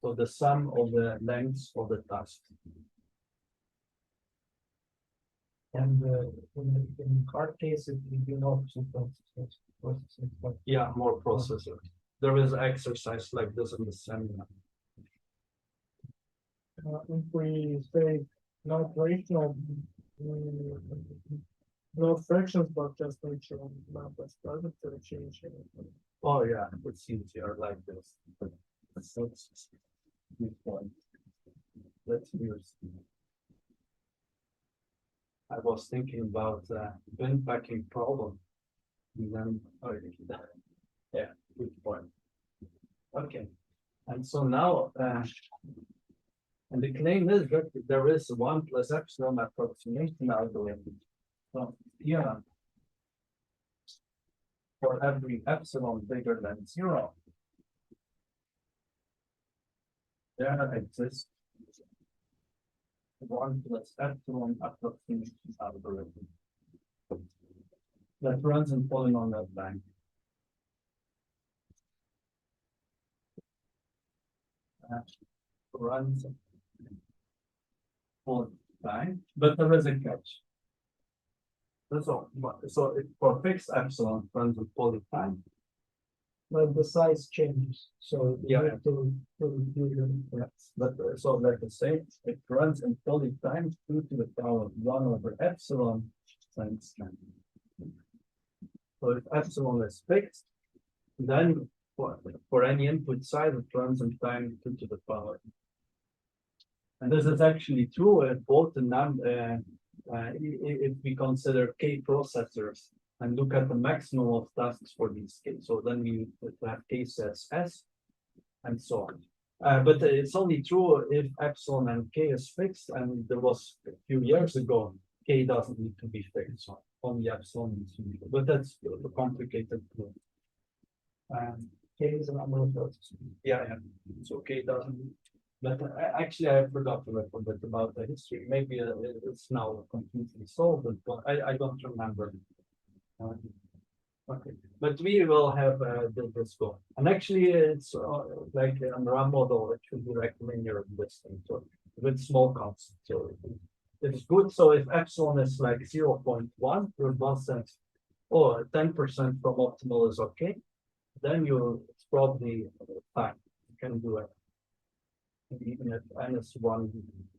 So the sum of the lengths of the tasks. And in our case, it will be not two processes, but Yeah, more processors. There is exercise like this in the seminar. If we say not rational, not fractions, but just rational numbers, doesn't it change anything? Oh yeah, it's easier like this. So it's good point. Let's use. I was thinking about bin packing problem. And then, oh, yeah, good point. Okay, and so now, and the claim is that there is 1 plus epsilon approximation algorithm. So here, for every epsilon bigger than 0, there exists 1 plus epsilon approximation algorithm that runs in polynomial time. Runs full time, but there is a catch. That's all. So it, for fixed epsilon runs in poly time. But the size changes, so you Yeah. have to do them. Yes, but so like the same, it runs in poly times 2 to the power of 1 over epsilon times 10. So if epsilon is fixed, then for any input size, it runs in time 2 to the power. And this is actually true if both the if we consider k processors and look at the maximum of tasks for these k. So then we have k sets S and so on. But it's only true if epsilon and k is fixed, and there was a few years ago, k doesn't need to be fixed, so only epsilon needs to be fixed. But that's a complicated proof. K is a number of processors. Yeah, yeah. So k doesn't. But actually, I forgot to read a bit about the history. Maybe it's now completely solved, but I don't remember. Okay, but we will have this go. And actually, it's like on the RAM model, it should be like linear distance, so with small constants. So it's good. So if epsilon is like 0.1, your boss says, oh, 10% from optimal is okay, then it's probably fine. You can do it. Even at minus 1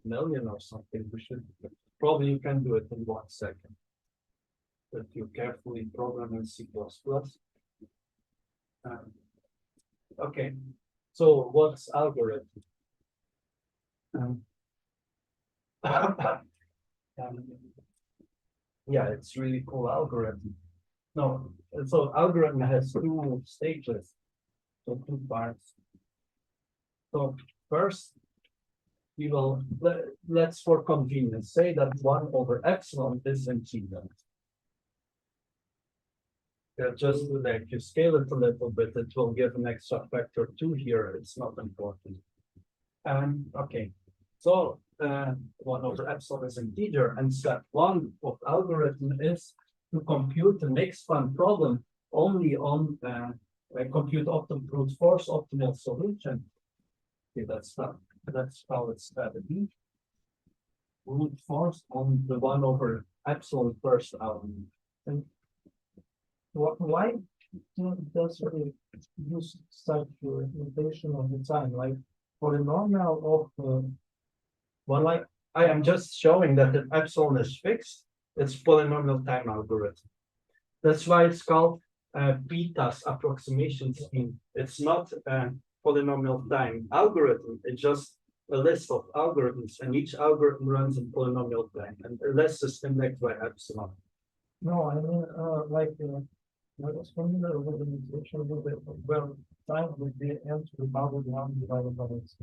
million or something, we should probably you can do it in 1 second. But you carefully program in C++. Okay, so what's algorithm? Yeah, it's really cool algorithm. No, so algorithm has two stages, so two parts. So first, we will let's for convenience say that 1/epsilon is integral. Yeah, just like you scale it a little bit, it will give an extra factor 2 here. It's not important. Okay, so 1/epsilon is integer, and step 1 of algorithm is to compute the makespan problem only on compute optimal brute force optimal solution. Okay, that's how it's got to be. Brute force on the 1/epsilon first element. And Why does it use such notation of the time, like polynomial of well, like I am just showing that if epsilon is fixed, it's polynomial time algorithm. That's why it's called PTAS approximation scheme. It's not a polynomial time algorithm. It's just a list of algorithms, and each algorithm runs in polynomial time, and the list is indexed by epsilon. no, I mean, I was familiar with the notation with it, where time would be n to the power 1 divided by its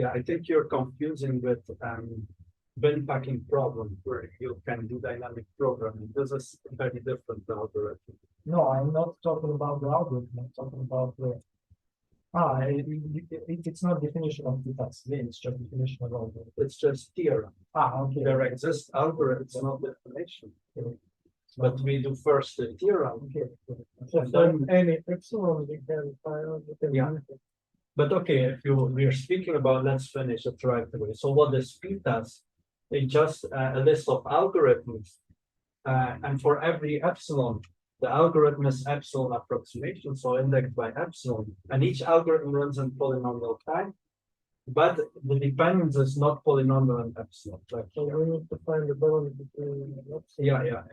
Yeah, I think you're confusing with bin packing problem where you can do dynamic programming. This is a very different algorithm. No, I'm not talking about the algorithm, I'm talking about the it's not definition of the task, it's just definition of algorithm. It's just theorem. Okay. There exists algorithms, not definition. But we do first the theorem. Okay. So And for then- any epsilon, we can find. Yeah. But okay, if we're speaking about, let's finish it right away. So what is PTAS? It's just a list of algorithms. And for every epsilon, the algorithm is epsilon approximation, so indexed by epsilon. And each algorithm runs in polynomial time. But the dependence is not polynomial and epsilon. Like, So we need to find the balance between. yeah.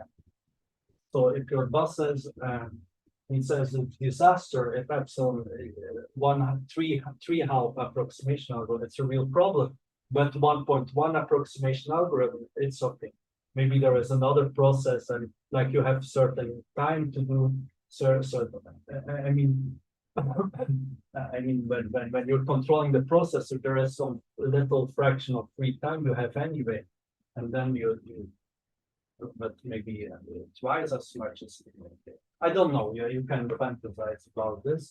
So if your boss says, he says it's disaster if epsilon 1/3 approximation algorithm, it's a real problem. But 1.1 approximation algorithm, it's okay. Maybe there is another process, and like you have certain time to do certain. I mean, when you're controlling the processor, there is some little fraction of free time you have anyway, and then you but maybe twice as much as I don't know. Yeah, you can fantasize about this.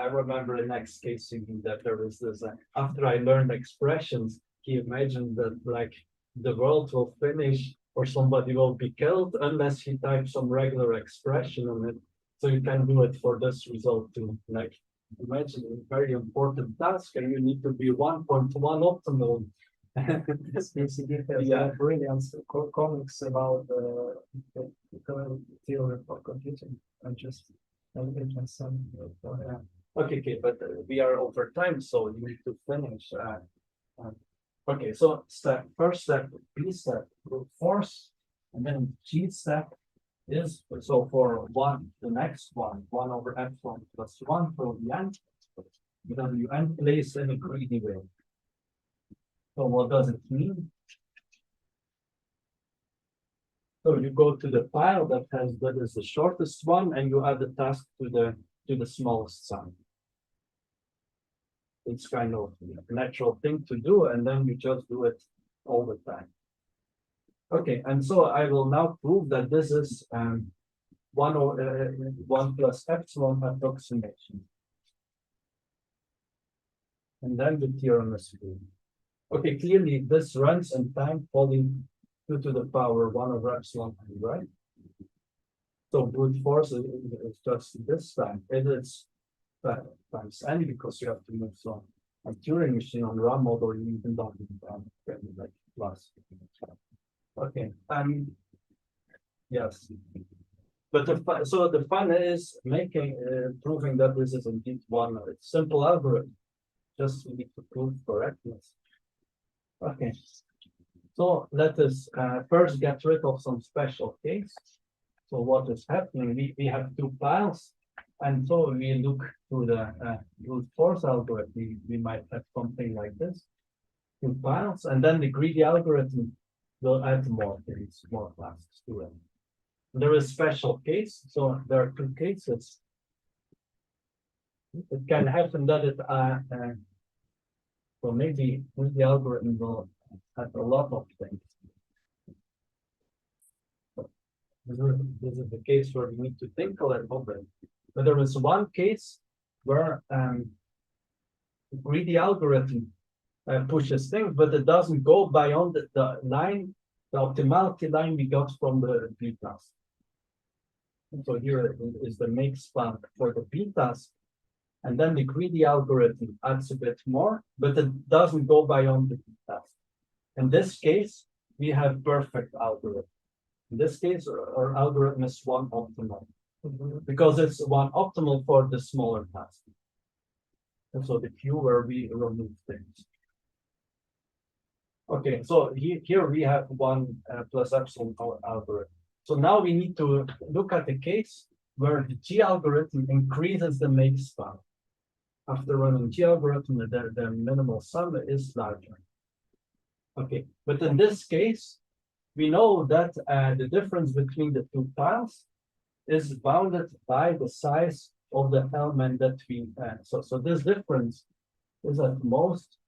I remember the next case that there was this. After I learned expressions, he imagined that like the world will finish or somebody will be killed unless he types some regular expression on it. So you can do it for this result too. Like imagine a very important task, and you need to be 1.1 optimal. basically has Yeah. brilliant comics about the theory of computing and just intelligence and Yeah. Okay, but we are over time, so you need to finish. Okay, so first step, B step, brute force, and then G step is so for the next one, 1/epsilon plus 1 for the n, then you n place in a greedy way. So what does it mean? So you go to the file that is the shortest one, and you add the task to the smallest sum. It's kind of a natural thing to do, and then you just do it all the time. Okay, and so I will now prove that this is 1 plus epsilon approximation. And then the theorem is proven. Okay, clearly this runs in time following 2 to the power 1/epsilon, right? So brute force is just this time. It is times n because you have to move some a Turing machine on RAM mode, or you even don't like plus. Okay, yes. But the fun is proving that this is indeed one simple algorithm. Just we need to prove correctness. Okay. So let us first get rid of some special case. So what is happening? We have two files, and so we look to the brute force algorithm. We might have something like this. two piles, and then the greedy algorithm will add more things, more classes to it. There is special case, so there are two cases. It can happen that so maybe the algorithm will have a lot of things. This is the case where we need to think a little bit. But there is one case where greedy algorithm pushes things, but it doesn't go beyond the line, the optimality line we got from the PTAS. So here is the makespan for the PTAS, and then the greedy algorithm adds a bit more, but it doesn't go beyond the PTAS. In this case, we have perfect algorithm. In this case, our algorithm is one optimal, because it's one optimal for the smaller task. And so the queue where we remove things. Okay, so here we have one plus epsilon algorithm. So now we need to look at the case where the G algorithm increases the makespan. After running G algorithm, the minimal sum is larger. Okay, but in this case, we know that the difference between the two piles is bounded by the size of the element that we so this difference is at most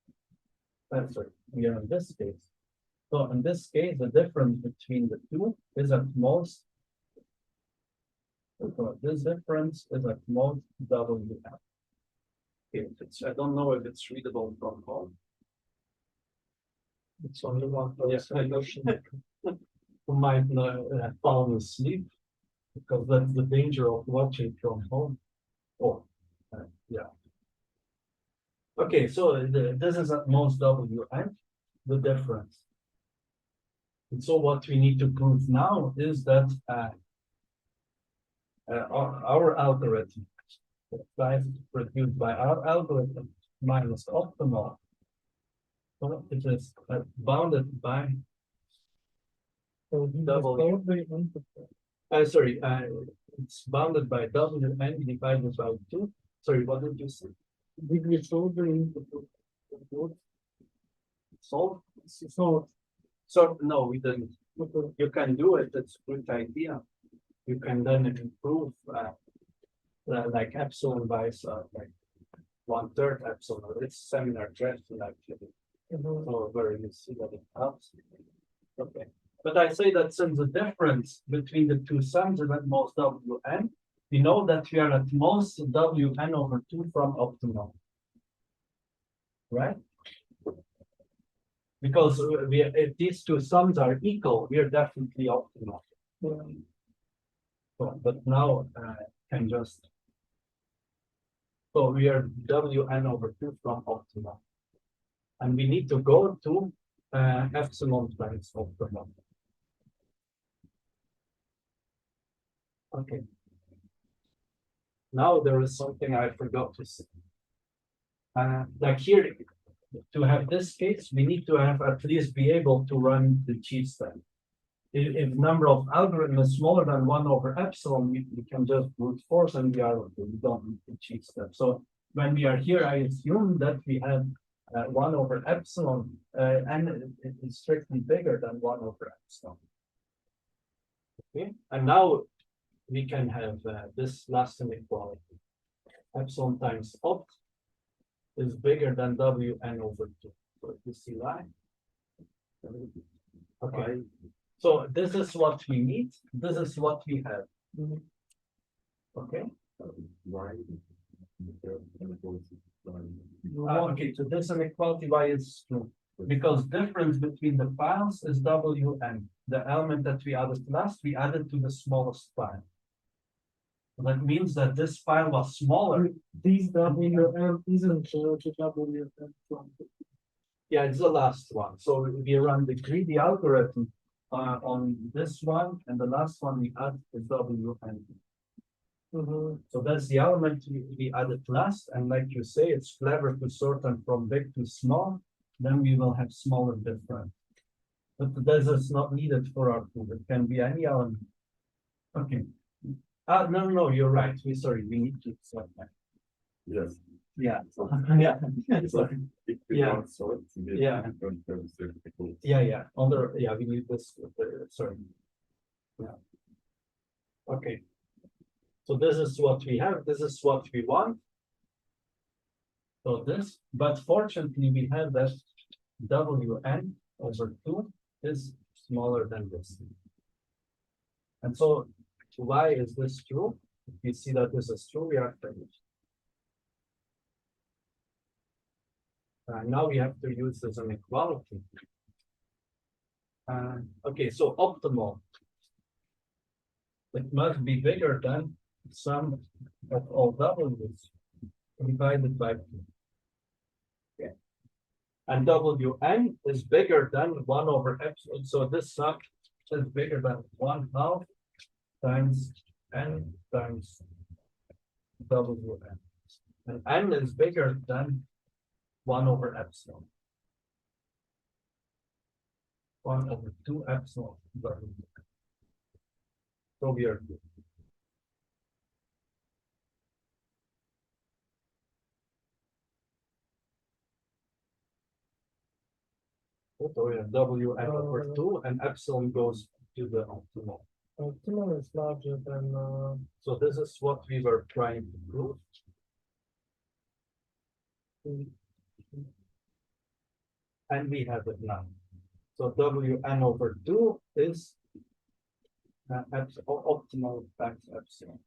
sorry, we are in this case. So in this case, the difference between the two is at most so this difference is at most WM. Okay, I don't know if it's readable from home. It's only one person. Who might fall asleep, because that's the danger of watching from home. Oh, yeah. Okay, so this is at most WN, the difference. And so what we need to prove now is that our algorithm, the size produced by our algorithm minus optimal, so it is bounded by sorry, it's bounded by WN divided by 2. Sorry, what did you say? Did we solve the input? Solve? So no, we didn't. You can do it, it's a good idea. You can then improve like epsilon by like 1/3 epsilon. It's seminar question actually. So where you see that it helps. Okay. But I say that since the difference between the two sums is at most WN, we know that we are at most WN over 2 from optimal. Right? Because if these two sums are equal, we are definitely optimal. So, but now can just so we are WN over 2 from optimal. And we need to go to epsilon times optimal. Okay. Now there is something I forgot to say. Like here, to have this case, we need to have at least be able to run the G step. If number of algorithms is smaller than 1 over epsilon, we can just brute force and we are okay. We don't need the G step. So when we are here, I assume that we have 1 over epsilon, and it is strictly bigger than 1 over epsilon. Okay, and now we can have this last inequality. Epsilon times opt is bigger than WN over 2. So you see why? Okay. So this is what we need. This is what we have. Okay. Okay, so this inequality why is true. Because difference between the piles is WN. The element that we added last, we added to the smallest pile. That means that this pile was smaller. This WM isn't the WM. Yeah, it's the last one. So we run the greedy algorithm on this one, and the last one we add is WN. So that's the element we added last, and like you say, it's clever to sort them from big to small. Then we will have smaller difference. But this is not needed for our proof. It can be any element. Okay. No, you're right. We need to sort that. Yes. Yeah. Yeah. Sorry. Yeah. So it's Yeah. Yeah, we need this, sorry. Yeah. Okay. So this is what we have, this is what we want. So this, but fortunately, we have that Wn over 2 is smaller than this. And so why is this true? If you see that this is true, we are finished. Now we have to use this inequality. Okay, so optimal. It must be bigger than sum of all w's divided by 2. Okay. And Wn is bigger than 1 over epsilon. So this sum is bigger than 1/2 times n times Wn. And n is bigger than 1 over epsilon. 1 over 2 epsilon. So we are good. So we have Wn over 2 and epsilon goes to the optimal. Optimal is larger than, So this is what we were trying to prove. And we have it now. So Wn over 2 is optimal back to epsilon.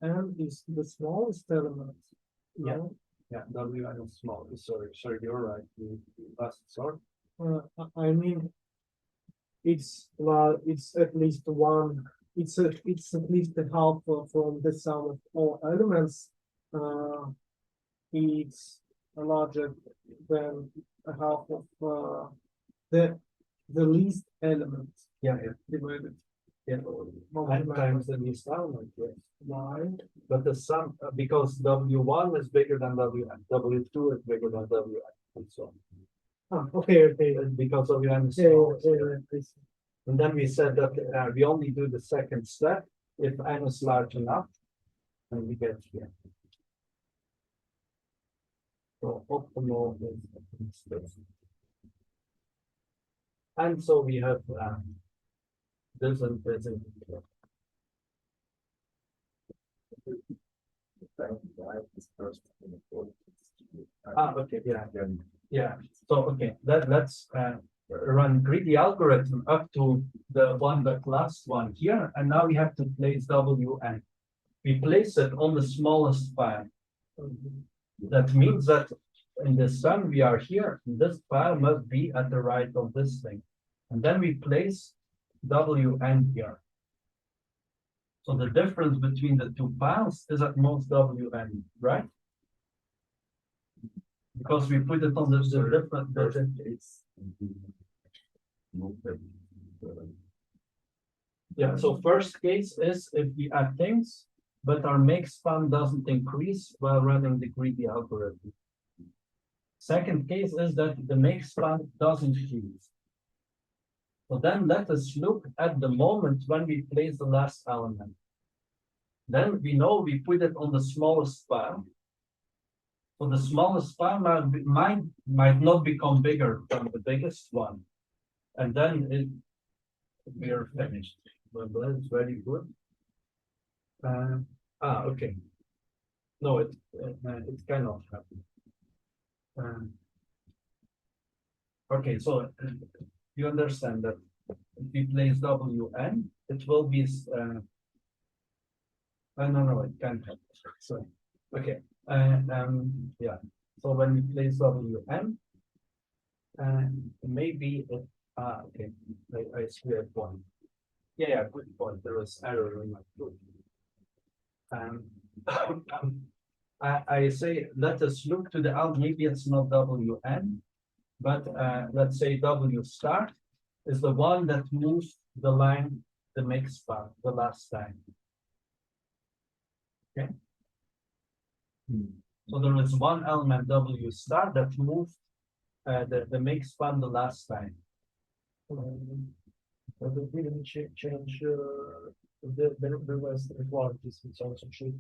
Wn is the smallest element. Yeah. No? Yeah, Wn is small. Sorry, you're right. You last sort. I mean, it's at least one. It's at least a half from the sum of all elements. It's larger than a half of the least element Yeah, divided. yeah. N times the least element, yes. Right. But the sum, because W1 is bigger than Wn, W2 is bigger than Wn, and so on. Okay. And because Wn is Yeah, small. I see. And then we said that we only do the second step if n is large enough, and we get here. So optimal is this. And so we have this and this and this. Okay, yeah. So okay, let's run greedy algorithm up to the last one here, and now we have to place Wn. We place it on the smallest file. That means that in the sum we are here, this file must be at the right of this thing. And then we place Wn here. So the difference between the two files is at most Wn, right? Because we put it on the different. Yeah, so first case is if we add things, but our makespan doesn't increase while running the greedy algorithm. Second case is that the makespan doesn't change. So then let us look at the moment when we place the last element. Then we know we put it on the smallest file. So the smallest file might not become bigger than the biggest one. And then we are finished. Well, that's very good. Okay. No, it cannot happen. Okay, so you understand that if we place Wn, it will be. No, it can't happen. So, okay. Yeah. So when we place Wn, maybe it. Okay. I see a point. Yeah, good point. There was error in my proof. I say let us look to the out. Maybe it's not Wn, but let's say W start is the one that moves the line, the makespan, the last time. Okay. So there is one element W star that moves the makespan the last time. But it didn't change the rest of the quantities, it's also true.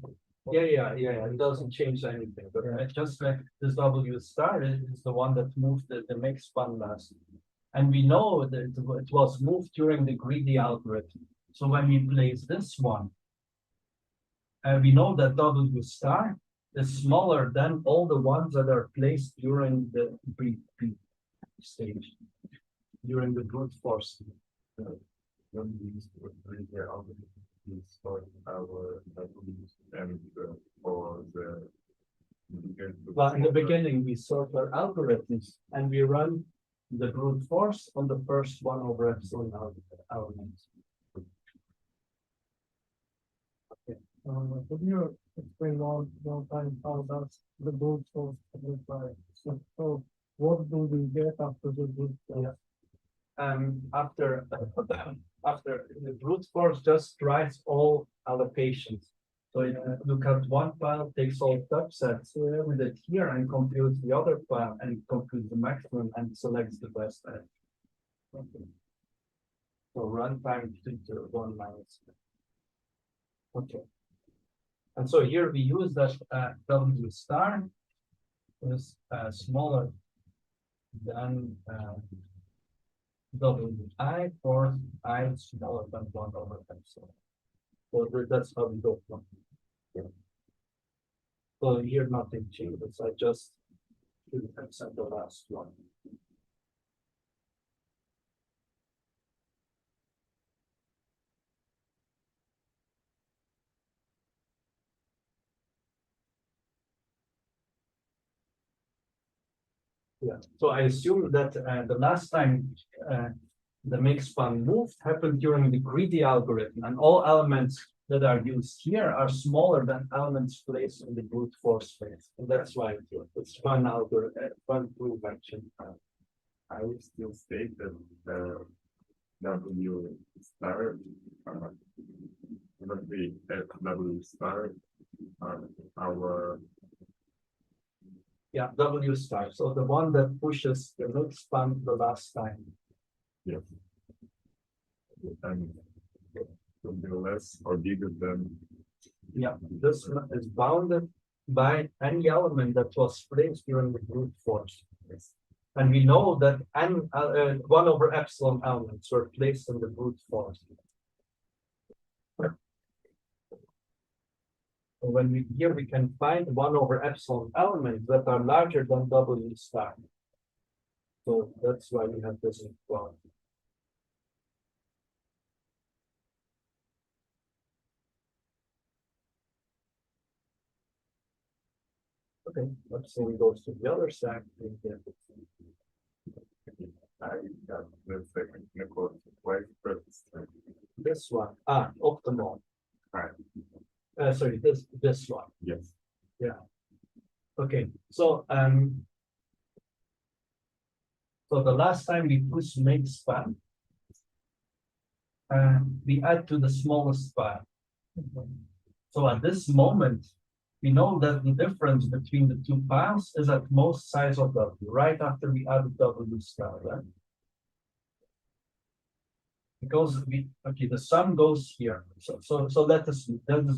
Yeah, it doesn't change anything, but it's just like this W star is the one that moved the make span last. And we know that it was moved during the greedy algorithm. So when we place this one, we know that W star is smaller than all the ones that are placed during the pre stage, during the brute force. When we use the algorithm, we store our values and for the Well, in the beginning, we sort our algorithms and we run the brute force on the first 1/epsilon elements. Could you explain one time how does the brute force look like? So what do we get after the brute force? After the brute force just writes all allocations. So you look at one file, takes all subsets with it here and computes the other file and computes the maximum and selects the best edge. Okay. So runtime to 1 minus. Okay. And so here we use that W star is smaller than WI for I smaller than 1/epsilon. So that's how we go from here. So here nothing changes. I just accept the last one. Yeah, so I assume that the last time the makespan moved happened during the greedy algorithm, and all elements that are used here are smaller than elements placed in the brute force phase. And that's why it's one algorithm, one proof action. I would still state that W star when we add W star our Yeah, W star. So the one that pushes the makespan the last time. yes and will be less or bigger than Yeah, this is bounded by any element that was placed during the brute force. And we know that 1/epsilon elements were placed in the brute force. So when we here we can find 1/epsilon elements that are larger than W star. So that's why we have this inequality. Okay, let's say we go to the other side. I got the second inequality twice purpose. This one, optimal. Right. Sorry, this one. Yes. Okay, so so the last time we push makespan, we add to the smallest span. So at this moment, we know that the difference between the two paths is at most size of W, right after we add W star, right? Because the sum goes here. So that is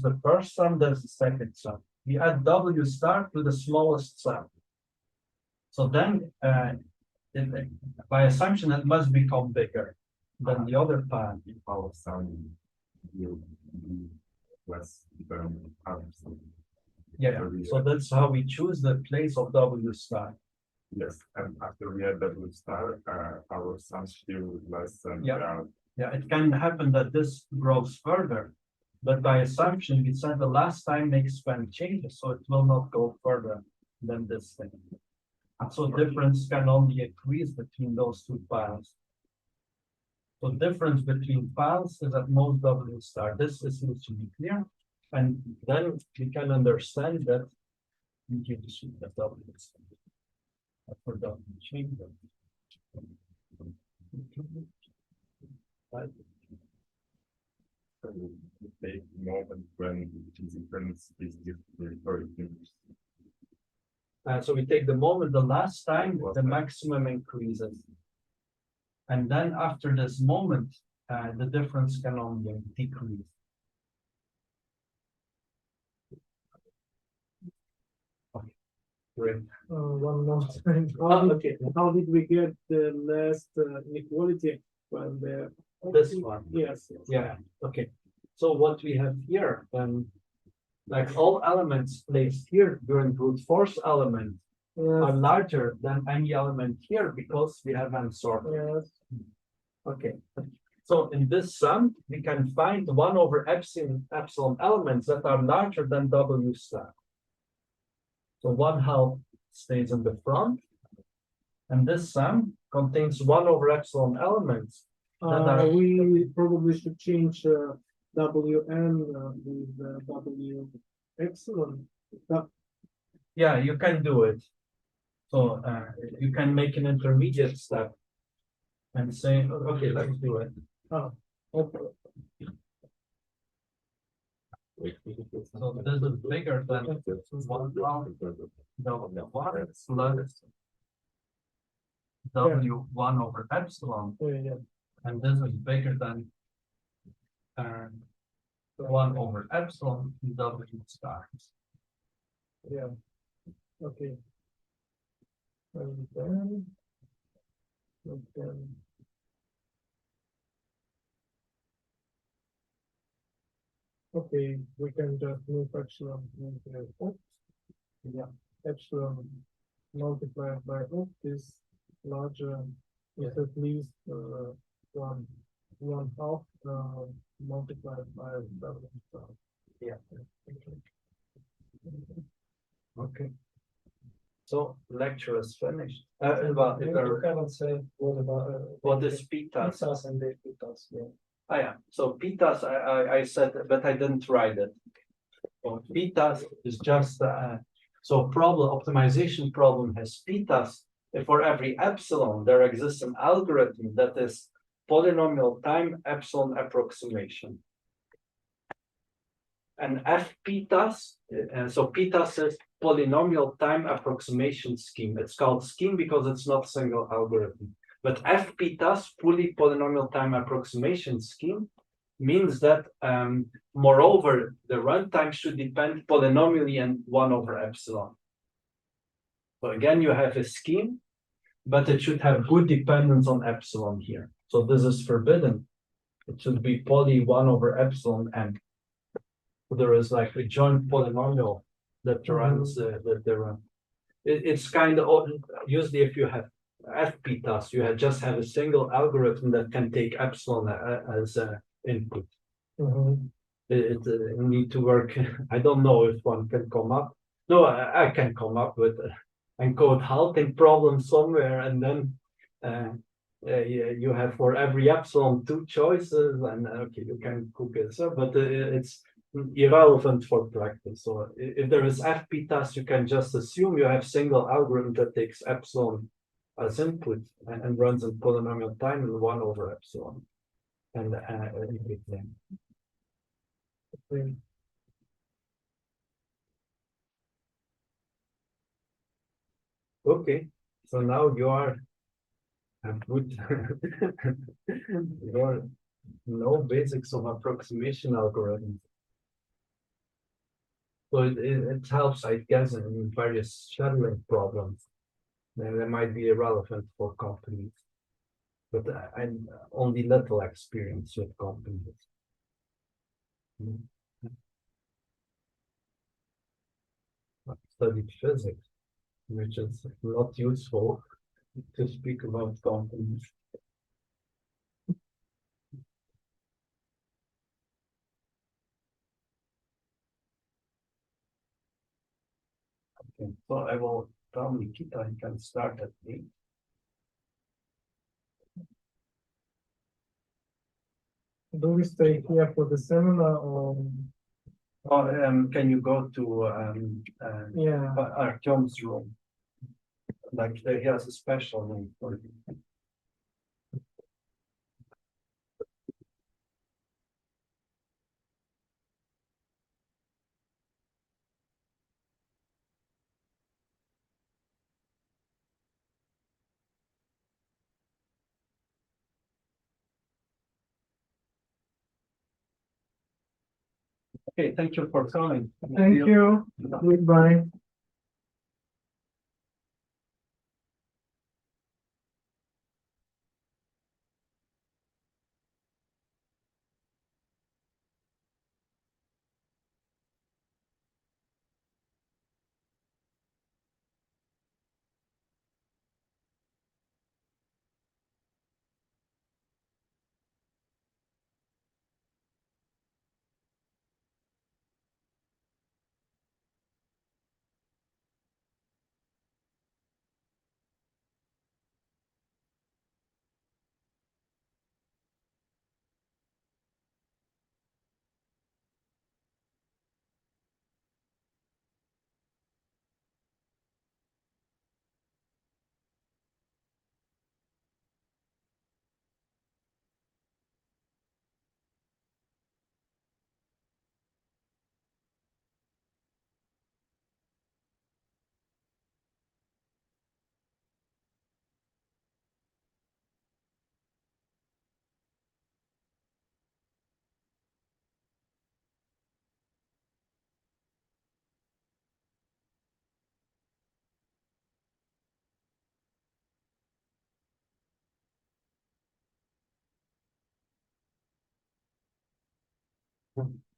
the first sum, that's the second sum. We add W star to the smallest sum. So then by assumption, it must become bigger than the other path. If our sum will be less than our sum. Yeah, so that's how we choose the place of W star. Yes, and after we add W star, our sum still less than Yeah, it can happen that this grows further, but by assumption, we said the last time makespan changes, so it will not go further than this thing. So difference can only increase between those two piles. So difference between piles is at most W star. This needs to be clear, and then we can understand that we can just the W star. I forgot to change them. Right. The moment when the difference is different or So we take the moment the last time the maximum increases. And then after this moment, the difference can only decrease. Great. One more time. Okay, How did we get the last inequality when the this one. yes, Yeah, okay. So what we have here, like all elements placed here during brute force element are yes, larger than any element here because we have absorbed. yes, Okay. So in this sum, we can find 1/epsilon elements that are larger than W star. So 1/2 stays in the front. And this sum contains 1/epsilon elements that are we probably should change WN with W epsilon. yeah, you can do it. So you can make an intermediate step and say, okay, let's do it. Oh, okay. So this is bigger than 1/2 W1 plus W1/epsilon, Yeah, and this is bigger than 1/epsilon W star. yeah. Okay. And then, okay, we can just move epsilon into opt. Yeah, epsilon multiplied by opt is larger, is at least one half multiplied by W star. Yeah. Okay. So lecture is finished. Well, if there- haven't said what about what is PTAS? PTAS and the PTAS, yeah. Ah, yeah. So PTAS, I said, but I didn't write it. So PTAS is just so problem optimization problem has PTAS. If for every epsilon there exists an algorithm that is polynomial time epsilon approximation. And FPTAS, so PTAS is polynomial time approximation scheme. It's called scheme because it's not a single algorithm. But FPTAS, fully polynomial time approximation scheme, means that moreover, the runtime should depend polynomially on 1/epsilon. So again, you have a scheme, but it should have good dependence on epsilon here. So this is forbidden. It should be poly 1/epsilon n. There is like a joint polynomial that runs the run. It's kind of usually if you have FPTAS, you just have a single algorithm that can take epsilon as input. It need to work. I don't know if one can come up. No, I can come up with encode halting problem somewhere, and then you have for every epsilon 2 choices, and okay, you can cook it up, but it's irrelevant for practice. So if there is FPTAS, you can just assume you have single algorithm that takes epsilon as input and runs in polynomial time in 1/epsilon and everything. Okay, so now you are good. You are no basics of approximation algorithms. So it helps, I guess, in various scheduling problems. They might be irrelevant for companies, but I'm only little experience with companies. I studied physics, which is not useful to speak about companies. Okay, so I will tell Nikita he can start at 8. Do we stay here for the seminar or? Oh, can you go to Yeah. Artyom's room? Like he has a special room for you. Okay, thank you for coming. Thank you. Goodbye. Hmm.